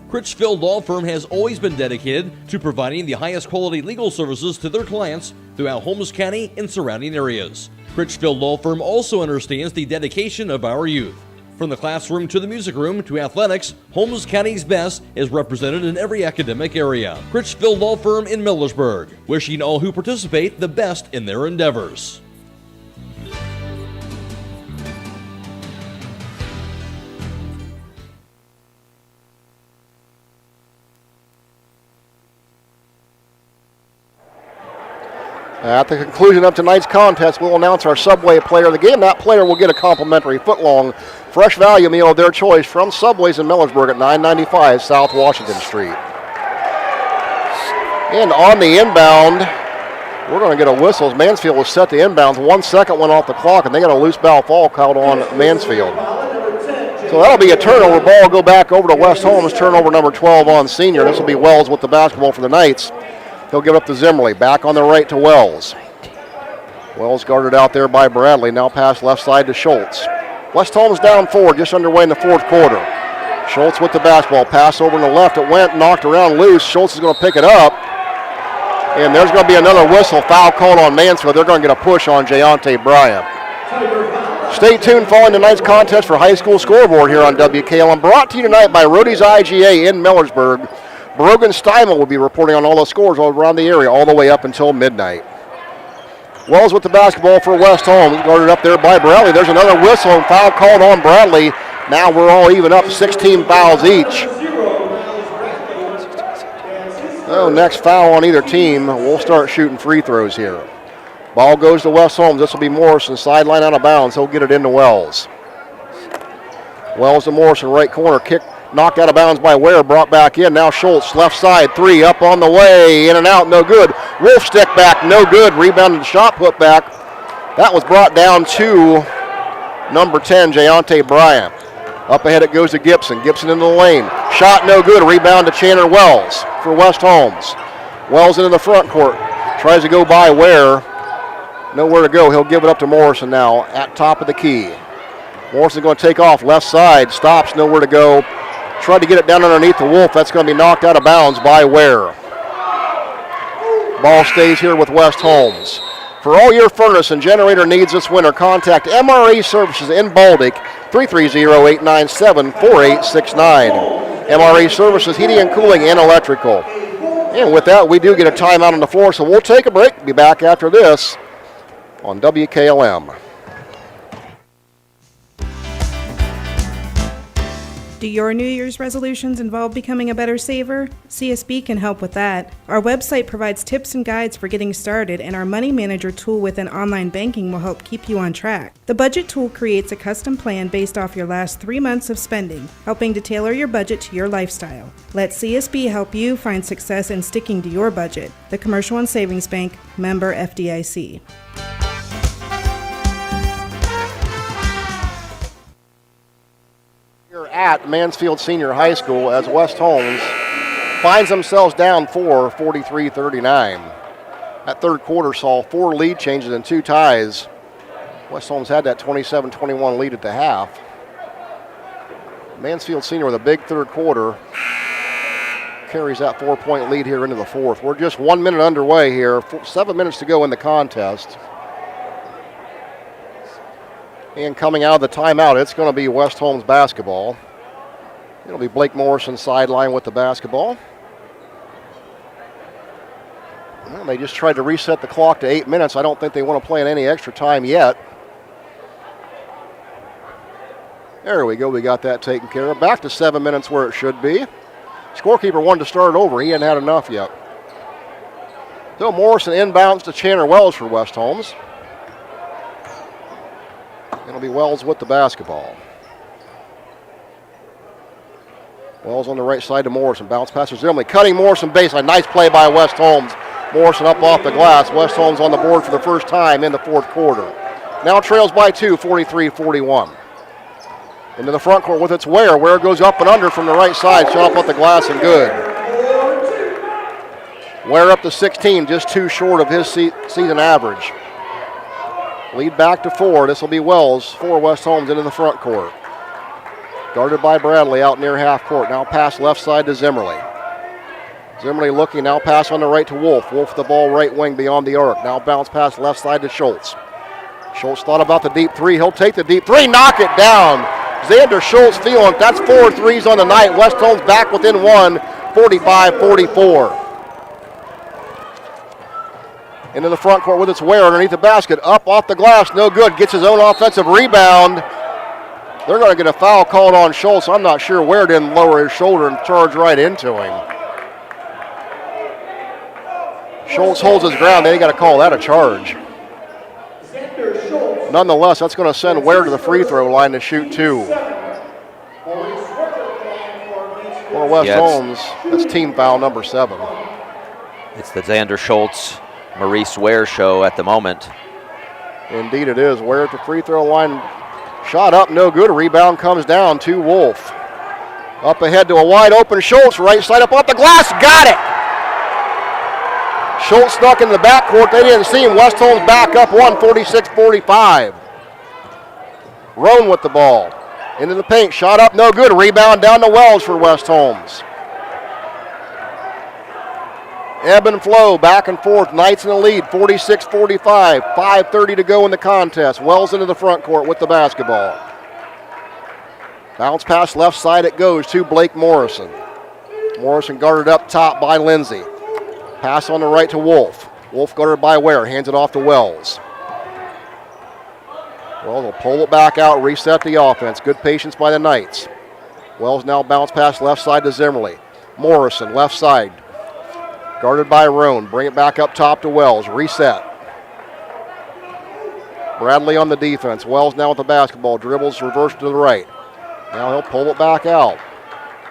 Critchfield Law Firm has always been dedicated to providing the highest quality legal services to their clients throughout Holmes County and surrounding areas. Critchfield Law Firm also understands the dedication of our youth. From the classroom to the music room to athletics, Holmes County's best is represented in every academic area. Critchfield Law Firm in Millersburg, wishing all who participate the best in their endeavors. At the conclusion of tonight's contest, we'll announce our Subway player of the game. That player will get a complimentary foot-long fresh value meal of their choice from Subways in Millersburg at 995 South Washington Street. And on the inbound, we're going to get a whistle. Mansfield was set to inbounds. 1 second went off the clock, and they got a loose ball foul called on Mansfield. So that'll be a turnover. Ball will go back over to West Holmes. Turnover number 12 on senior. This will be Wells with the basketball for the Knights. He'll give it up to Zimmerly. Back on the right to Wells. Wells guarded out there by Bradley. Now pass left side to Schultz. West Holmes down 4, just underway in the fourth quarter. Schultz with the basketball. Pass over to the left. It went, knocked around loose. Schultz is going to pick it up. And there's going to be another whistle. Foul called on Mansfield. They're going to get a push on Jayante Bryant. Stay tuned following tonight's contest for high school scoreboard here on WKLM. Brought to you tonight by Rody's IGA in Millersburg. Brogan Steimel will be reporting on all the scores all around the area all the way up until midnight. Wells with the basketball for West Holmes. Guarded up there by Bradley. There's another whistle and foul called on Bradley. Now we're all even up 16 fouls each. So next foul on either team. We'll start shooting free throws here. Ball goes to West Holmes. This will be Morrison. Sideline out of bounds. He'll get it into Wells. Wells to Morrison. Right corner. Kick. Knocked out of bounds by Ware, brought back in. Now Schultz, left side, 3, up on the way, in and out, no good. Wolf stick back, no good. Rebounded shot put back. That was brought down to number 10, Jayante Bryant. Up ahead it goes to Gibson. Gibson into the lane. Shot no good. Rebound to Chandler Wells for West Holmes. Wells into the front court. Tries to go by Ware. Nowhere to go. He'll give it up to Morrison now at top of the key. Morrison going to take off left side. Stops, nowhere to go. Tried to get it down underneath the Wolf. That's going to be knocked out of bounds by Ware. Ball stays here with West Holmes. For all your furnace and generator needs this winter, contact MRA Services in Baltic, 330-897-4869. MRA Services, heating and cooling and electrical. And with that, we do get a timeout on the floor, so we'll take a break. Be back after this on WKLM. Do your New Year's resolutions involve becoming a better saver? CSB can help with that. Our website provides tips and guides for getting started, and our Money Manager tool within online banking will help keep you on track. The budget tool creates a custom plan based off your last 3 months of spending, helping to tailor your budget to your lifestyle. Let CSB help you find success in sticking to your budget. The Commercial and Savings Bank, member FDIC. At Mansfield Senior High School as West Holmes finds themselves down 4, 43-39. That third quarter saw 4 lead changes and 2 ties. West Holmes had that 27-21 lead at the half. Mansfield Senior with a big third quarter carries that 4-point lead here into the fourth. We're just 1 minute underway here, 7 minutes to go in the contest. And coming out of the timeout, it's going to be West Holmes basketball. It'll be Blake Morrison sideline with the basketball. Well, they just tried to reset the clock to 8 minutes. I don't think they want to play in any extra time yet. There we go. We got that taken care of. Back to 7 minutes where it should be. Scorekeeper wanted to start over. He hadn't had enough yet. So Morrison inbounds to Chandler Wells for West Holmes. It'll be Wells with the basketball. Wells on the right side to Morrison. Bounce pass to Zimley. Cutting Morrison baseline. Nice play by West Holmes. Morrison up off the glass. West Holmes on the board for the first time in the fourth quarter. Now trails by 2, 43-41. Into the front court with its Ware. Ware goes up and under from the right side. Shot up off the glass and good. Ware up to 16, just 2 short of his season average. Lead back to 4. This will be Wells for West Holmes into the front court. Guarded by Bradley out near half court. Now pass left side to Zimmerly. Zimmerly looking, now pass on the right to Wolf. Wolf the ball right wing beyond the arc. Now bounce pass left side to Schultz. Schultz thought about the deep three. He'll take the deep three, knock it down. Xander Schultz feeling it. That's 4 threes on the night. West Holmes back within 1, 45-44. Into the front court with its Ware underneath the basket. Up off the glass, no good. Gets his own offensive rebound. They're going to get a foul called on Schultz. I'm not sure Ware didn't lower his shoulder and charge right into him. Schultz holds his ground. They got to call that a charge. Nonetheless, that's going to send Ware to the free throw line to shoot 2. For West Holmes, that's team foul number 7. It's the Xander Schultz, Maurice Ware show at the moment. Indeed it is. Ware at the free throw line. Shot up, no good. Rebound comes down to Wolf. Up ahead to a wide open Schultz. Right side up off the glass. Got it! Schultz stuck in the backcourt. They didn't see him. West Holmes back up 46-45. Roan with the ball. Into the paint. Shot up, no good. Rebound down to Wells for West Holmes. Ebb and flow, back and forth. Knights in the lead, 46-45. 5:30 to go in the contest. Wells into the front court with the basketball. Bounce pass left side it goes to Blake Morrison. Morrison guarded up top by Lindsay. Pass on the right to Wolf. Wolf guarded by Ware, hands it off to Wells. Wells will pull it back out, reset the offense. Good patience by the Knights. Wells now bounce pass left side to Zimmerly. Morrison, left side. Guarded by Roan. Bring it back up top to Wells. Reset. Bradley on the defense. Wells now with the basketball. Dribbles, reverse to the right. Now he'll pull it back out.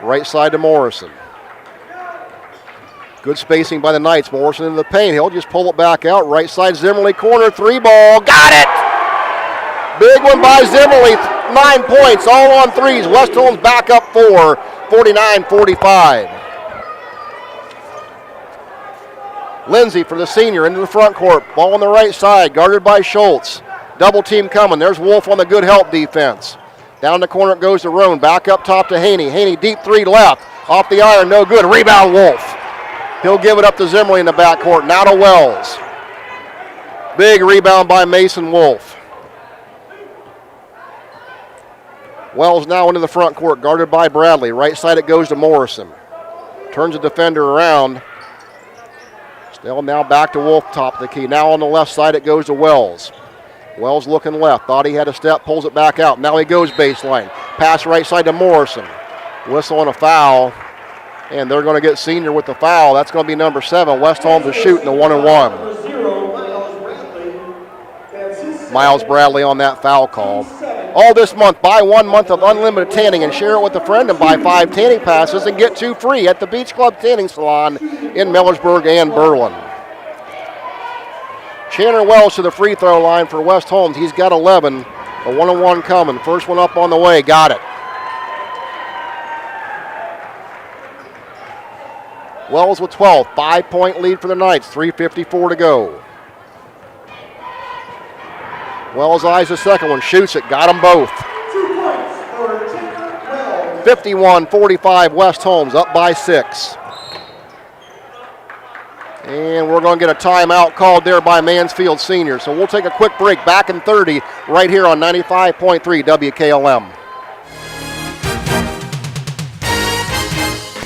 Right side to Morrison. Good spacing by the Knights. Morrison in the paint. He'll just pull it back out. Right side Zimmerly. Corner 3 ball. Got it! Big one by Zimmerly. 9 points. All on threes. West Holmes back up 4. 49-45. Lindsay for the senior into the front court. Ball on the right side, guarded by Schultz. Double team coming. There's Wolf on the good help defense. Down the corner it goes to Roan. Back up top to Haney. Haney deep 3 left. Off the iron, no good. Rebound Wolf. He'll give it up to Zimmerly in the backcourt. Now to Wells. Big rebound by Mason Wolf. Wells now into the front court, guarded by Bradley. Right side it goes to Morrison. Turns the defender around. Still now back to Wolf, top of the key. Now on the left side it goes to Wells. Wells looking left. Thought he had a step, pulls it back out. Now he goes baseline. Pass right side to Morrison. Whistle and a foul. And they're going to get senior with the foul. That's going to be number 7. West Holmes is shooting the 1-and-1. Miles Bradley on that foul call. All this month, buy 1 month of unlimited tanning and share it with a friend, and buy 5 tanning passes and get 2 free at the Beach Club Tanning Salon in Millersburg and Berlin. Chandler Wells to the free throw line for West Holmes. He's got 11. A 1-and-1 coming. First one up on the way. Got it. Wells with 12. 5-point lead for the Knights. 3:54 to go. Wells eyes the second one. Shoots it. Got them both. 51-45 West Holmes. Up by 6. And we're going to get a timeout called there by Mansfield Senior. So we'll take a quick break. Back in 30 right here on 95.3 WKLM.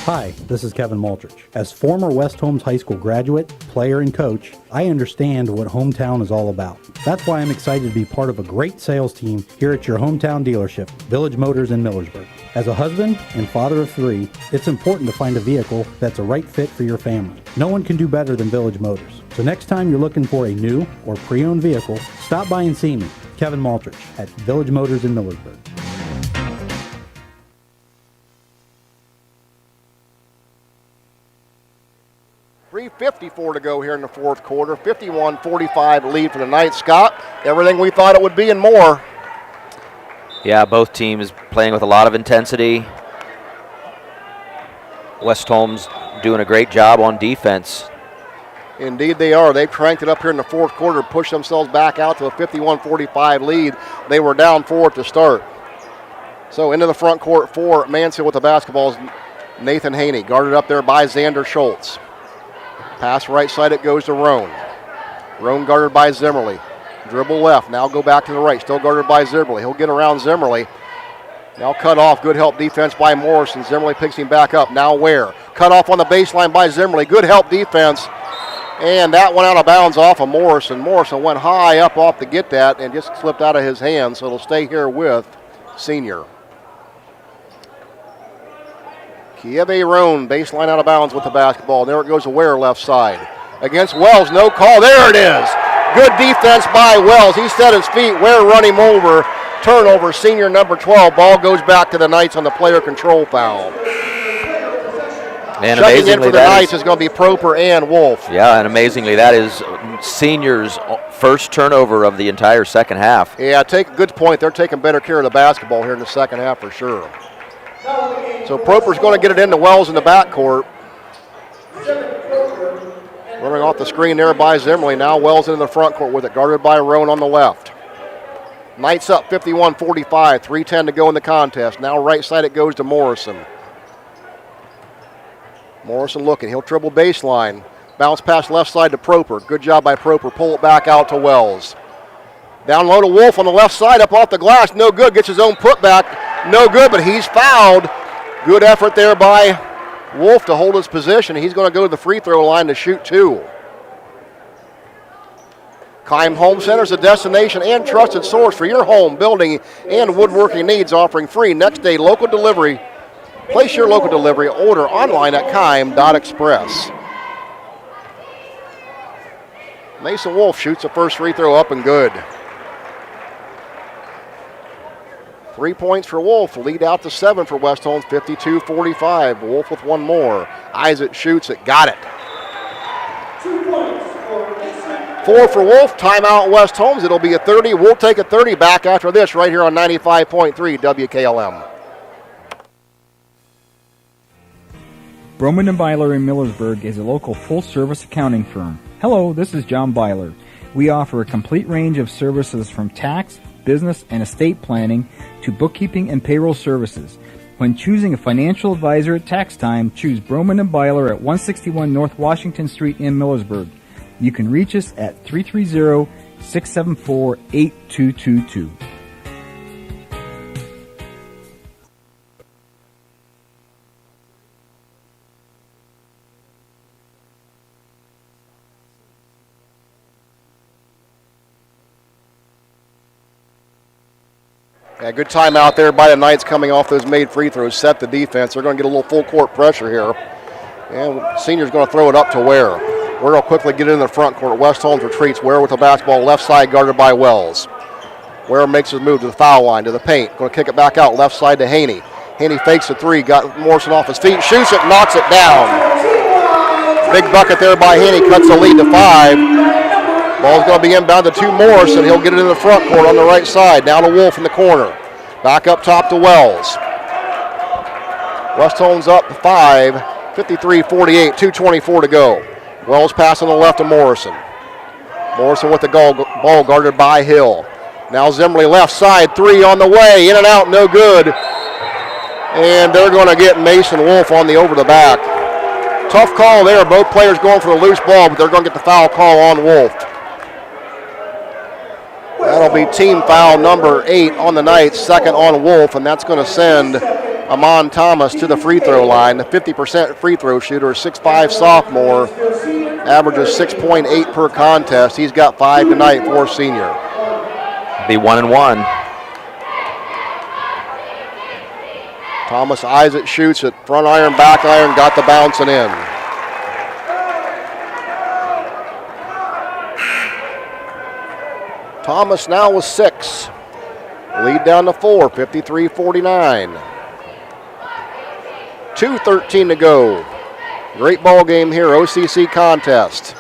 Hi, this is Kevin Multrich. As former West Holmes High School graduate, player, and coach, I understand what hometown is all about. That's why I'm excited to be part of a great sales team here at your hometown dealership, Village Motors in Millersburg. As a husband and father of 3, it's important to find a vehicle that's a right fit for your family. No one can do better than Village Motors. So next time you're looking for a new or pre-owned vehicle, stop by and see me, Kevin Multrich, at Village Motors in Millersburg. 3:54 to go here in the fourth quarter. 51-45 lead for the Knights. Scott, everything we thought it would be and more. Yeah, both teams playing with a lot of intensity. West Holmes doing a great job on defense. Indeed they are. They've cranked it up here in the fourth quarter, pushed themselves back out to a 51-45 lead. They were down 4 at the start. So into the front court for Mansfield with the basketball is Nathan Haney, guarded up there by Xander Schultz. Pass right side, it goes to Roan. Roan guarded by Zimmerly. Dribble left, now go back to the right, still guarded by Zimmerly. He'll get around Zimmerly. Now cut off, good help defense by Morrison. Zimmerly picks him back up, now Ware. Cut off on the baseline by Zimmerly, good help defense. And that went out of bounds off of Morrison. Morrison went high up off to get that and just slipped out of his hands, so it'll stay here with senior. Kieve Roan, baseline out of bounds with the basketball. There it goes to Ware left side. Against Wells, no call. There it is. Good defense by Wells. He set his feet. Ware run him over. Turnover, senior number 12. Ball goes back to the Knights on the player control foul. And checking in amazingly, for the Knights is going to be Proper and Wolf. Yeah, and amazingly, that is senior's first turnover of the entire second half. Yeah, take a good point. They're taking better care of the basketball here in the second half for sure. So Proper's going to get it into Wells in the backcourt. Running off the screen there by Zimmerly. Now Wells into the front court with it, guarded by Roan on the left. Knights up 51-45, 3:10 to go in the contest. Now right side it goes to Morrison. Morrison looking, he'll dribble baseline. Bounce pass left side to Proper. Good job by Proper, pull it back out to Wells. Down low to Wolf on the left side, up off the glass, no good, gets his own putback, no good, but he's fouled. Good effort there by Wolf to hold his position. He's going to go to the free throw line to shoot 2. Keim Home Center is a destination and trusted source for your home, building, and woodworking needs, offering free next day local delivery. Place your local delivery order online at keim.express. Mason Wolf shoots the first free throw up and good. 3 points for Wolf, lead out to 7 for West Holmes, 52-45. Wolf with one more. Isaac shoots it, got it. 4 for Wolf, timeout West Holmes. It'll be a 30. We'll take a 30 back after this right here on 95.3 WKLM. Broman & Byler in Millersburg is a local full-service accounting firm. Hello, this is John Byler. We offer a complete range of services from tax, business, and estate planning to bookkeeping and payroll services. When choosing a financial advisor at tax time, choose Broman & Byler at 161 North Washington Street in Millersburg. You can reach us at 330-674-8222. Yeah, good timeout there by the Knights coming off those made free throws. Set the defense. They're going to get a little full court pressure here. And senior's going to throw it up to Ware. Ware will quickly get in the front court. West Holmes retreats. Ware with the basketball left side guarded by Wells. Ware makes his move to the foul line, to the paint. Going to kick it back out left side to Haney. Haney fakes a 3, got Morrison off his feet, shoots it, knocks it down. Big bucket there by Haney, cuts the lead to 5. Ball's going to be inbound to Morrison. He'll get it in the front court on the right side. Now to Wolf in the corner. Back up top to Wells. West Holmes up 5, 53-48, 2:24 to go. Wells pass on the left to Morrison. Morrison with the ball guarded by Hill. Now Zimmerly left side, 3 on the way, in and out, no good. And they're going to get Mason Wolf on the over the back. Tough call there, both players going for the loose ball, but they're going to get the foul call on Wolf. That'll be team foul number 8 on the Knights, second on Wolf, and that's going to send Amon Thomas to the free throw line. The 50% free throw shooter, 6'5 sophomore, averages 6.8 per contest. He's got 5 tonight for senior. Be 1-1. Thomas Isaac shoots it, front iron, back iron, got the bouncing in. Thomas now with 6. Lead down to 4, 53-49. 2:13 to go. Great ball game here, OCC contest.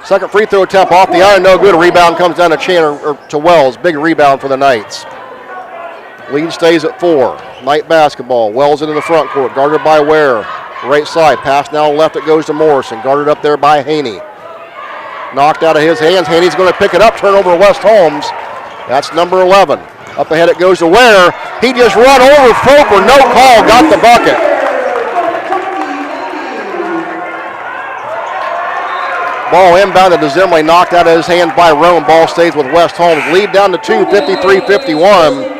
Second free throw attempt off the iron, no good. Rebound comes down to to Wells. Big rebound for the Knights. Lead stays at 4. Knight basketball. Wells into the front court, guarded by Ware. Right side, pass now left, it goes to Morrison. Guarded up there by Haney. Knocked out of his hands. Haney's going to pick it up. Turnover West Holmes. That's number 11. Up ahead it goes to Ware. He just run over Foper. No call. Got the bucket. Ball inbounded to Zimley. Knocked out of his hands by Rome. Ball stays with West Holmes. Lead down to 2, 53-51.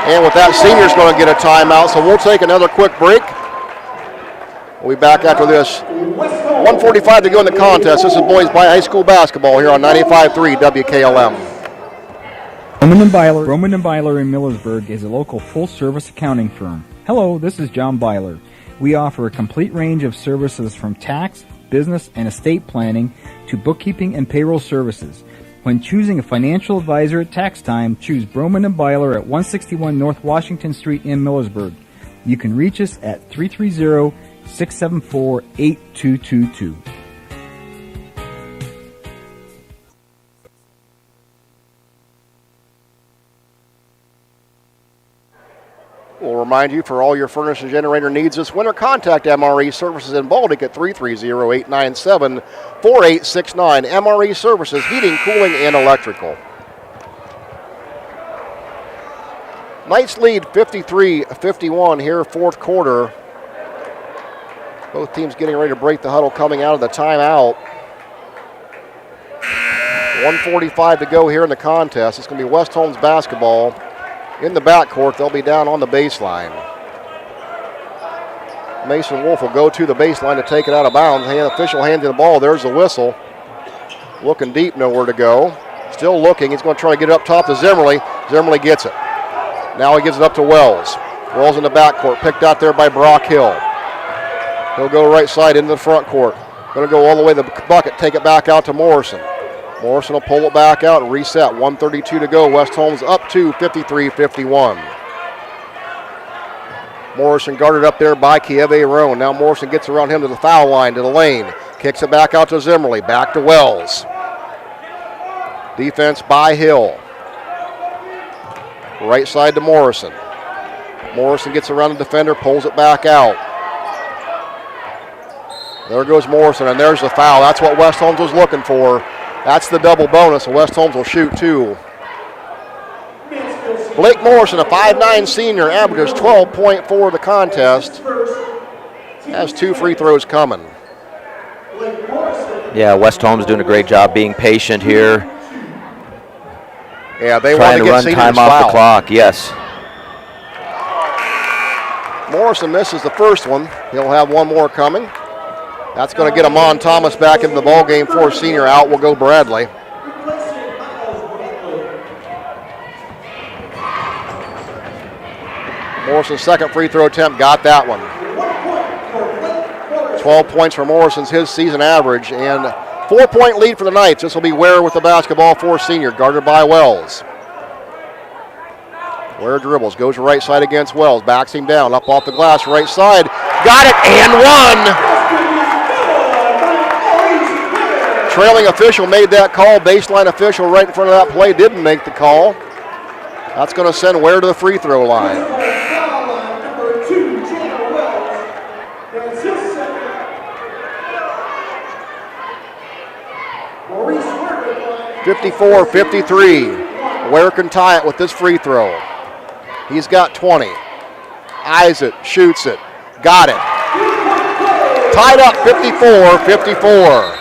And with that, Senior's going to get a timeout, so we'll take another quick break. We'll be back after this. 1:45 to go in the contest. This is boys by high school basketball here on 95.3 WKLM. Roman & Byler in Millersburg is a local full-service accounting firm. Hello, this is John Byler. We offer a complete range of services from tax, business, and estate planning to bookkeeping and payroll services. When choosing a financial advisor at tax time, choose Broman & Byler at 161 North Washington Street in Millersburg. You can reach us at 330-674-8222. We'll remind you, for all your furnace and generator needs this winter, contact MRE Services in Baltic at 330-897-4869. MRE Services, heating, cooling, and electrical. Knights lead 53-51 here, fourth quarter. Both teams getting ready to break the huddle coming out of the timeout. 1:45 to go here in the contest. It's going to be West Holmes basketball. In the backcourt, they'll be down on the baseline. Mason Wolf will go to the baseline to take it out of bounds. Official handing the ball. There's the whistle. Looking deep, nowhere to go. Still looking. He's going to try to get it up top to Zimmerly. Zimmerly gets it. Now he gives it up to Wells. Wells in the backcourt, picked out there by Brock Hill. He'll go right side into the front court. Going to go all the way to the bucket, take it back out to Morrison. Morrison will pull it back out and reset. 1:32 to go. West Holmes up to 53-51. Morrison guarded up there by Kieve Roan. Now Morrison gets around him to the foul line, to the lane. Kicks it back out to Zimmerly. Back to Wells. Defense by Hill. Right side to Morrison. Morrison gets around the defender, pulls it back out. There goes Morrison, and there's the foul. That's what West Holmes was looking for. That's the double bonus, and West Holmes will shoot two. Blake Morrison, a 5'9 senior, averages 12.4 the contest. Has two free throws coming. Yeah, West Holmes doing a great job being patient here. Yeah, they want to get run time off the clock, yes. Morrison misses the first one. He'll have one more coming. That's going to get Amon Thomas back into the ballgame for senior. Out will go Bradley. Morrison's second free throw attempt got that one. 12 points for Morrison's his season average, and 4-point lead for the Knights. This will be Ware with the basketball for senior, guarded by Wells. Ware dribbles, goes to right side against Wells, backs him down, up off the glass, right side. Got it, and one! Trailing official made that call. Baseline official right in front of that play didn't make the call. That's going to send Ware to the free throw line. 54-53. Ware can tie it with this free throw. He's got 20. Eyes it, shoots it, got it. Tied up 54-54.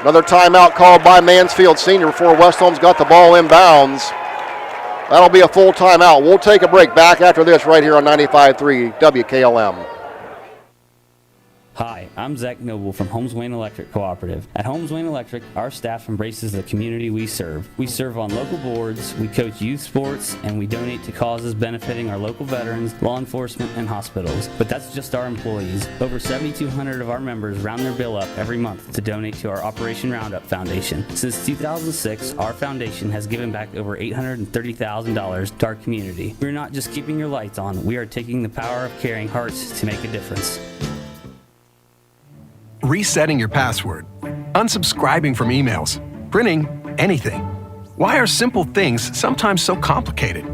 Another timeout called by Mansfield Senior before West Holmes got the ball inbounds. That'll be a full timeout. We'll take a break. Back after this right here on 95.3 WKLM. Hi, I'm Zach Noble from Holmes Wayne Electric Cooperative. At Holmes Wayne Electric, our staff embraces the community we serve. We serve on local boards, we coach youth sports, and we donate to causes benefiting our local veterans, law enforcement, and hospitals. But that's just our employees. Over 7,200 of our members round their bill up every month to donate to our Operation Roundup Foundation. Since 2006, our foundation has given back over $830,000 to our community. We're not just keeping your lights on, we are taking the power of caring hearts to make a difference. Resetting your password, unsubscribing from emails, printing anything. Why are simple things sometimes so complicated?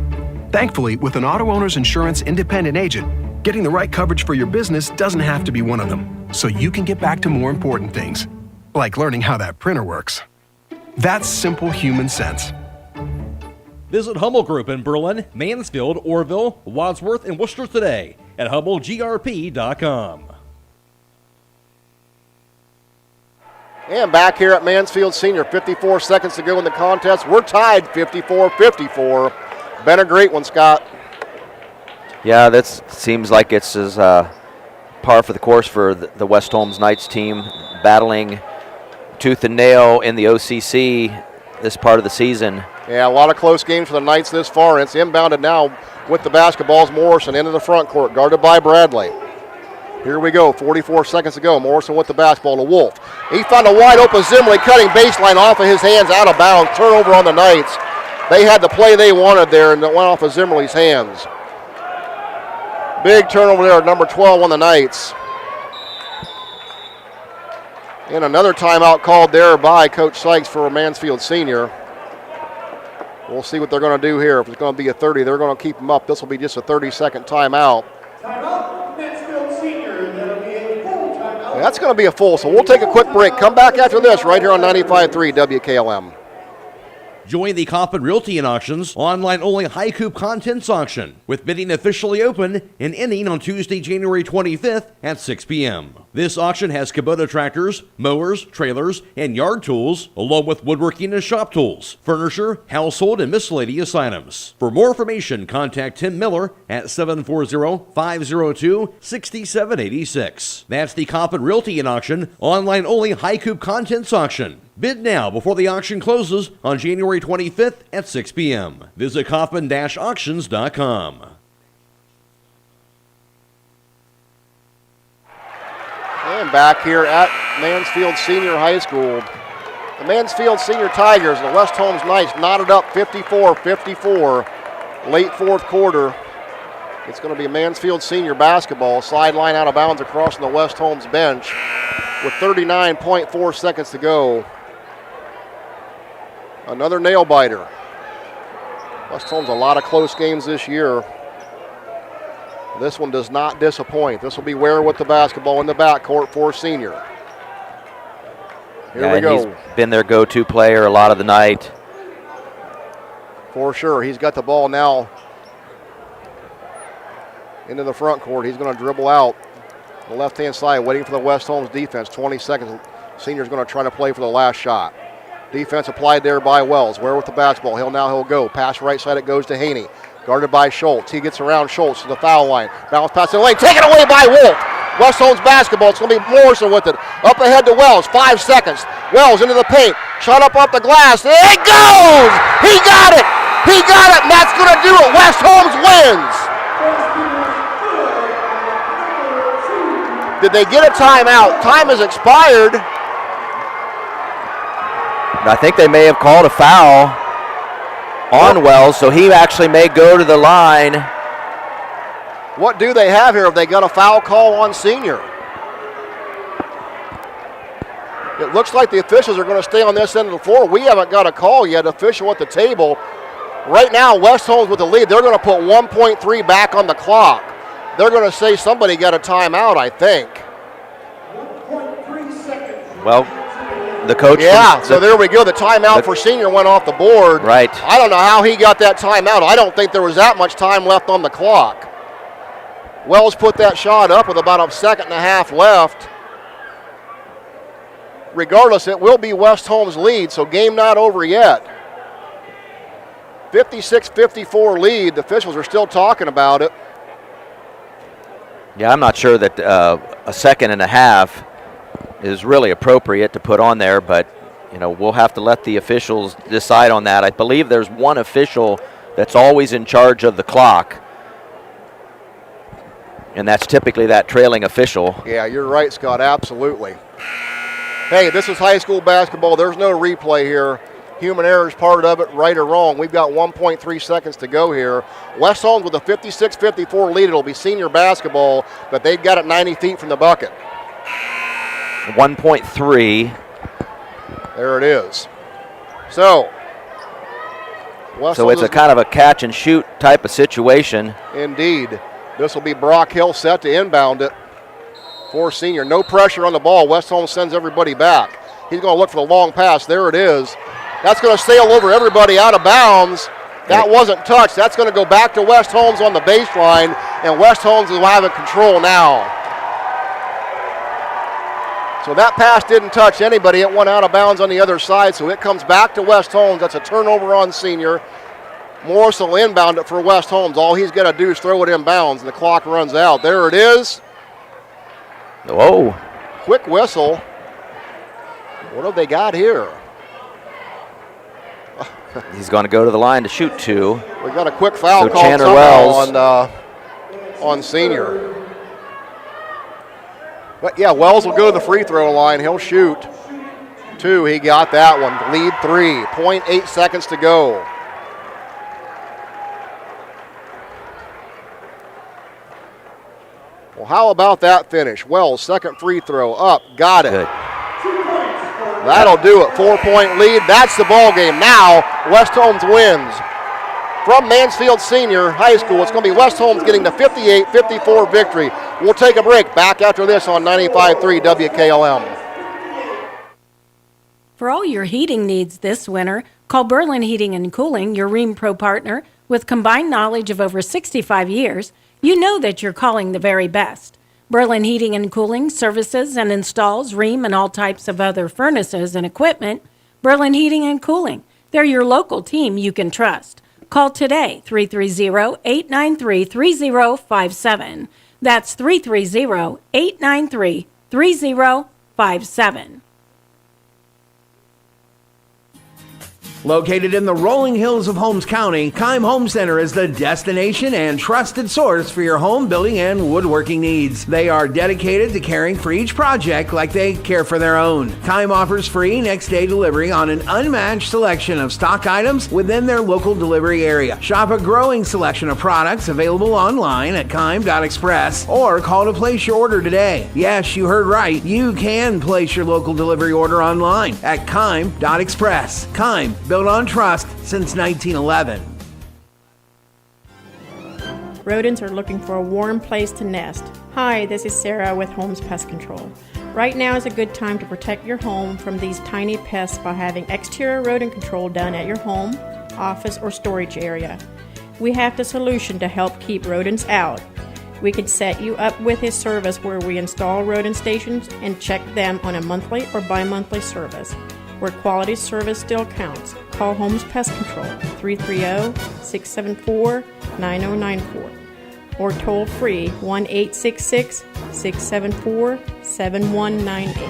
Thankfully, with an auto owner's insurance independent agent, Getting the right coverage for your business doesn't have to be one of them, so you can get back to more important things, like learning how that printer works. That's simple human sense. Visit Hummel Group in Berlin, Mansfield, Orville, Wadsworth, and Worcester today at HummelGRP.com. And back here at Mansfield Senior, 54 seconds to go in the contest. We're tied 54-54. Been a great one, Scott. Yeah, that seems like it's as par for the course for the West Holmes Knights team, battling tooth and nail in the OCC this part of the season. Yeah, a lot of close games for the Knights this far. And it's inbounded now with the basketballs. Morrison into the front court, guarded by Bradley. Here we go, 44 seconds to go. Morrison with the basketball to Wolf. He found a wide open Zimley cutting baseline off of his hands, out of bounds. Turnover on the Knights. They had the play they wanted there, and it went off of Zimley's hands. Big turnover there, number 12 on the Knights. And another timeout called there by Coach Sykes for Mansfield Senior. We'll see what they're going to do here. If it's going to be a 30, they're going to keep them up. This will be just a 30-second timeout. Mansfield Senior, that'll be a full timeout. That's going to be a full, so we'll take a quick break. Come back after this right here on 95.3 WKLM. Join the Coppin Realty and Auctions online-only high coop contents auction, with bidding officially open and ending on Tuesday, January 25th at 6 p.m. This auction has Kubota tractors, mowers, trailers, and yard tools, along with woodworking and shop tools, furniture, household, and miscellaneous items. For more information, contact Tim Miller at 740-502-6786. That's the Coppin Realty and Auction online-only high coop contents auction. Bid now before the auction closes on January 25th at 6 p.m. Visit coppin-auctions.com. And back here at Mansfield Senior High School, the Mansfield Senior Tigers and the West Holmes Knights knotted up 54-54 late fourth quarter. It's going to be Mansfield Senior basketball, sideline out of bounds across the West Holmes bench with 39.4 seconds to go. Another nail biter. West Holmes a lot of close games this year. This one does not disappoint. This will be Ware with the basketball in the backcourt for Senior. Here we go. He's been their go-to player a lot of the night. For sure. He's got the ball now into the front court. He's going to dribble out the left-hand side, waiting for the West Holmes defense. 20 seconds. Senior's going to try to play for the last shot. Defense applied there by Wells. Ware with the basketball. He'll go. Pass right side, it goes to Haney. Guarded by Schultz. He gets around Schultz to the foul line. Bounce pass to the lane. Taken away by Wolf. West Holmes basketball. It's going to be Morrison with it. Up ahead to Wells. 5 seconds. Wells into the paint. Shot up off the glass. It goes! He got it! He got it, and that's going to do it. West Holmes wins. Did they get a timeout? Time has expired. I think they may have called a foul on Wells, so he actually may go to the line. What do they have here? Have they got a foul call on Senior? It looks like the officials are going to stay on this end of the floor. We haven't got a call yet. Official at the table. Right now, West Holmes with the lead. They're going to put 1.3 back on the clock. They're going to say somebody got a timeout, I think. 1.3 seconds. Well, the coach. Yeah, so there we go. The timeout for Senior went off the board. Right. I don't know how he got that timeout. I don't think there was that much time left on the clock. Wells put that shot up with about a second and a half left. Regardless, it will be West Holmes' lead, so game not over yet. 56-54 lead. The officials are still talking about it. Yeah, I'm not sure that a second and a half is really appropriate to put on there, but we'll have to let the officials decide on that. I believe there's one official that's always in charge of the clock, and that's typically that trailing official. Yeah, you're right, Scott, absolutely. Hey, this is high school basketball. There's no replay here. Human error is part of it, right or wrong. We've got 1.3 seconds to go here. West Holmes with a 56-54 lead. It'll be Senior basketball, but they've got it 90 feet from the bucket. 1.3. There it is. So it's a kind of a catch and shoot type of situation. Indeed. This will be Brock Hill set to inbound it for senior. No pressure on the ball. West Holmes sends everybody back. He's going to look for the long pass. There it is. That's going to sail over everybody out of bounds. That wasn't touched. That's going to go back to West Holmes on the baseline, and West Holmes will have it control now. So that pass didn't touch anybody. It went out of bounds on the other side, so it comes back to West Holmes. That's a turnover on senior. Morris will inbound it for West Holmes. All he's got to do is throw it in bounds, and the clock runs out. There it is. Whoa. Quick whistle. What have they got here? He's going to go to the line to shoot two. We got a quick foul so called Chandler Wells on senior. But yeah, Wells will go to the free throw line. He'll shoot two. He got that one. Lead 3. 0.8 seconds to go. Well, how about that finish? Wells, second free throw up. Got it. Good. That'll do it. 4-point lead. That's the ball game. Now, West Holmes wins. From Mansfield Senior High School, it's going to be West Holmes getting the 58-54 victory. We'll take a break. Back after this on 95.3 WKLM. For all your heating needs this winter, call Berlin Heating and Cooling, your Rheem Pro partner. With combined knowledge of over 65 years, you know that you're calling the very best. Berlin Heating and Cooling services and installs Rheem and all types of other furnaces and equipment. Berlin Heating and Cooling, they're your local team you can trust. Call today, 330-893-3057. That's 330-893-3057. Located in the rolling hills of Holmes County, Keim Home Center is the destination and trusted source for your home building and woodworking needs. They are dedicated to caring for each project like they care for their own. Keim offers free next-day delivery on an unmatched selection of stock items within their local delivery area. Shop a growing selection of products available online at keim.express or call to place your order today. Yes, you heard right. You can place your local delivery order online at keim.express. Keim, built on trust since 1911. Rodents are looking for a warm place to nest. Hi, this is Sarah with Holmes Pest Control. Right now is a good time to protect your home from these tiny pests by having exterior rodent control done at your home, office, or storage area. We have the solution to help keep rodents out. We can set you up with a service where we install rodent stations and check them on a monthly or bi-monthly service. Where quality service still counts, call Holmes Pest Control 330-674-9094 or toll free 1-866-674-7198.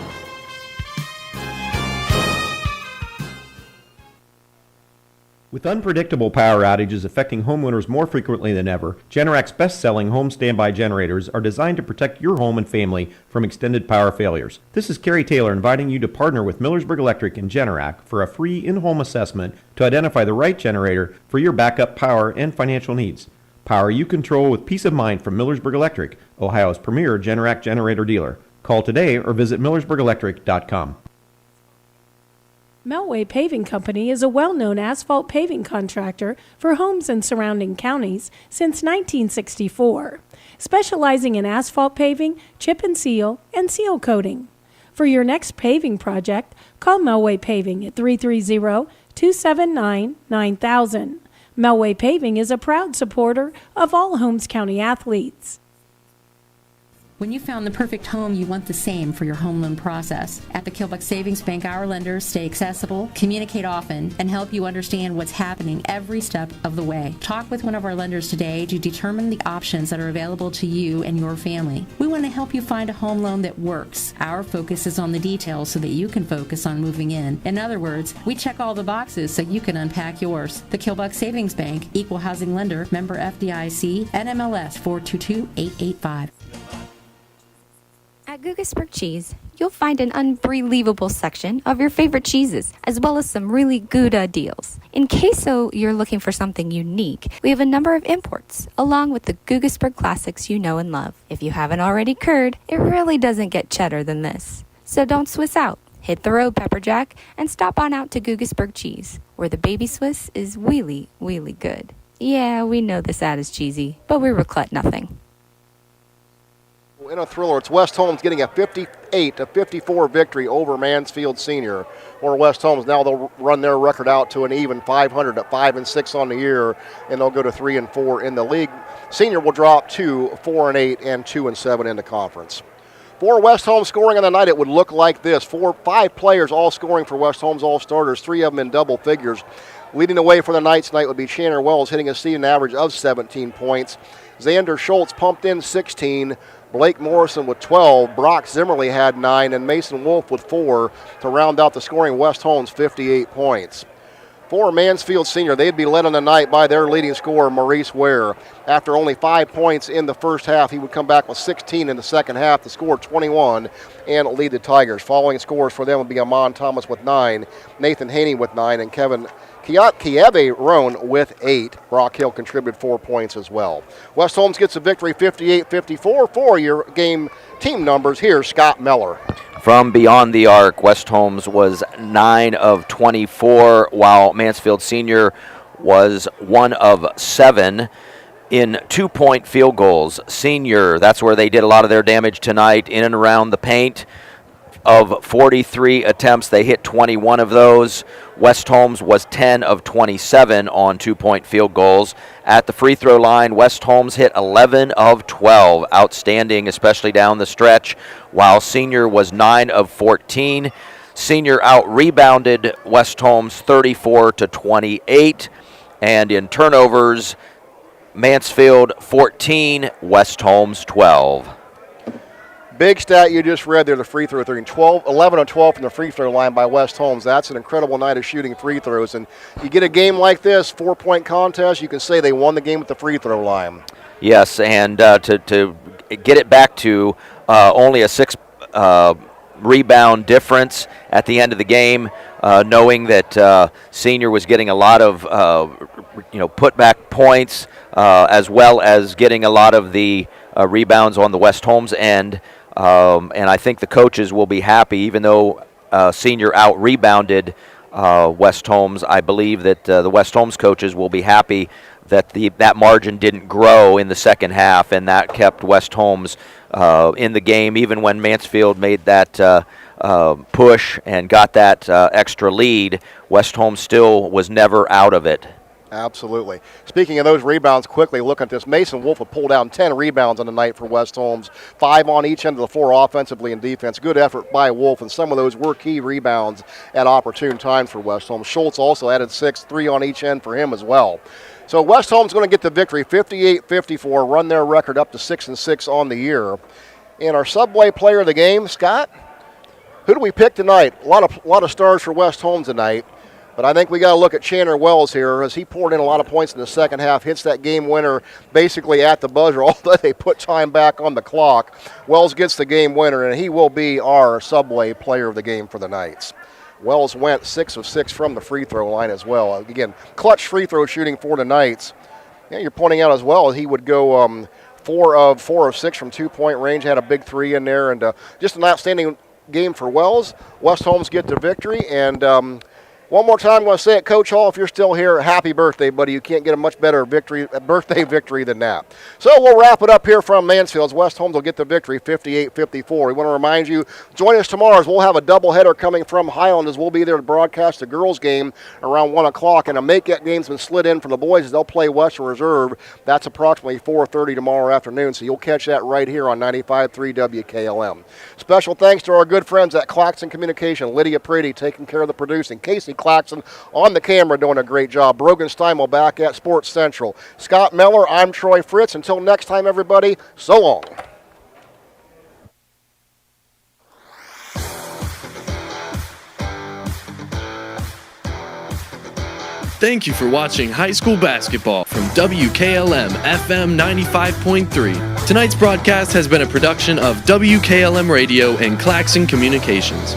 With unpredictable power outages affecting homeowners more frequently than ever, Generac's best-selling home standby generators are designed to protect your home and family from extended power failures. This is Carrie Taylor inviting you to partner with Millersburg Electric and Generac for a free in-home assessment to identify the right generator for your backup power and financial needs. Power you control with peace of mind from Millersburg Electric, Ohio's premier Generac generator dealer. Call today or visit millersburgelectric.com. Melway Paving Company is a well-known asphalt paving contractor for homes in surrounding counties since 1964, specializing in asphalt paving, chip and seal coating. For your next paving project, call Melway Paving at 330-279-9000. Melway Paving is a proud supporter of all Holmes County athletes. When you found the perfect home, you want the same for your home loan process. At the Kilbuck Savings Bank, our lenders stay accessible, communicate often, and help you understand what's happening every step of the way. Talk with one of our lenders today to determine the options that are available to you and your family. We want to help you find a home loan that works. Our focus is on the details so that you can focus on moving in. In other words, we check all the boxes so you can unpack yours. The Kilbuck Savings Bank, Equal Housing Lender, member FDIC, NMLS 422885. At Guggisberg Cheese, you'll find an unbelievable section of your favorite cheeses, as well as some really good deals. In case you're looking for something unique, we have a number of imports, along with the Guggisberg classics you know and love. If you haven't already curd, it really doesn't get cheddar than this. So don't Swiss out. Hit the road, Pepperjack, and stop on out to Guggisberg Cheese, where the baby Swiss is really, really good. Yeah, we know this ad is cheesy, but we regret nothing. In a thriller, it's West Holmes getting a 58-54 victory over Mansfield Senior. Or West Holmes, now they'll run their record out to an even 500 at 5-6 on the year, and they'll go to 3-4 in the league. Senior will drop to 4-8 and 2-7 in the conference. For West Holmes scoring on the night, it would look like this. 5 players all scoring for West Holmes, all starters, 3 of them in double figures. Leading the way for the night tonight would be Chandler Wells, hitting a season average of 17 points. Xander Schultz pumped in 16. Blake Morrison with 12, Brock Zimmerly had 9, and Mason Wolf with 4 to round out the scoring. West Holmes 58 points. For Mansfield Senior, they'd be led on the night by their leading scorer, Maurice Ware. After only 5 points in the first half, he would come back with 16 in the second half to score 21 and lead the Tigers. Following scores for them would be Amon Thomas with 9, Nathan Haney with 9, and Kevin Kieve Roan with 8. Brock Hill contributed 4 points as well. West Holmes gets a victory 58-54. For your game team numbers, here's Scott Mellor. From beyond the arc, West Holmes was 9 of 24, while Mansfield Senior was 1 of 7 in 2-point field goals. Senior, that's where they did a lot of their damage tonight, in and around the paint. Of 43 attempts, they hit 21 of those. West Holmes was 10 of 27 on 2-point field goals. At the free throw line, West Holmes hit 11 of 12, outstanding, especially down the stretch, while Senior was 9 of 14. Senior out-rebounded West Holmes 34-28, and in turnovers, Mansfield 14, West Holmes 12. Big stat you just read there, the free throw thing. 11 of 12 from the free throw line by West Holmes. That's an incredible night of shooting free throws. And you get a game like this, 4-point contest, you can say they won the game with the free throw line. Yes, and to get it back to only a 6 rebound difference at the end of the game, knowing that Senior was getting a lot of putback points, as well as getting a lot of the rebounds on the West Holmes end. And I think the coaches will be happy, even though Senior out-rebounded West Holmes. I believe that the West Holmes coaches will be happy that that margin didn't grow in the second half, and that kept West Holmes in the game, even when Mansfield made that push and got that extra lead. West Holmes still was never out of it. Absolutely. Speaking of those rebounds, quickly look at this. Mason Wolf would pull down 10 rebounds on the night for West Holmes, 5 on each end of the floor offensively and defense. Good effort by Wolf, and some of those were key rebounds at opportune times for West Holmes. Schultz also added 6, 3 on each end for him as well. So West Holmes going to get the victory, 58-54, run their record up to 6-6 on the year. And our Subway player of the game, Scott, who do we pick tonight? A lot of stars for West Holmes tonight. But I think we got to look at Chandler Wells here, as he poured in a lot of points in the second half, hits that game winner basically at the buzzer, although they put time back on the clock. Wells gets the game winner, and he will be our Subway player of the game for the Knights. Wells went 6 of 6 from the free throw line as well. Again, clutch free throw shooting for the Knights. Yeah, you're pointing out as well, he would go 4 of 6 from 2-point range, had a big 3 in there, and just an outstanding game for Wells. West Holmes get the victory, and one more time, I'm going to say it, Coach Hall, if you're still here, happy birthday, buddy. You can't get a much better birthday victory than that. So we'll wrap it up here from Mansfield. West Holmes will get the victory, 58-54. We want to remind you, join us tomorrow as we'll have a doubleheader coming from Highland, as we'll be there to broadcast the girls' game around 1 o'clock. And a make-up game's been slid in for the boys as they'll play Western Reserve. That's approximately 4:30 tomorrow afternoon, so you'll catch that right here on 95.3 WKLM. Special thanks to our good friends at Claxon Communication, Lydia Brady taking care of the producing, Casey Claxon on the camera doing a great job. Brogan Steimel back at Sports Central. Scott Mellor, I'm Troy Fritz. Until next time, everybody, so long. Thank you for watching high school basketball from WKLM-FM 95.3. Tonight's broadcast has been a production of WKLM Radio and Claxon Communications.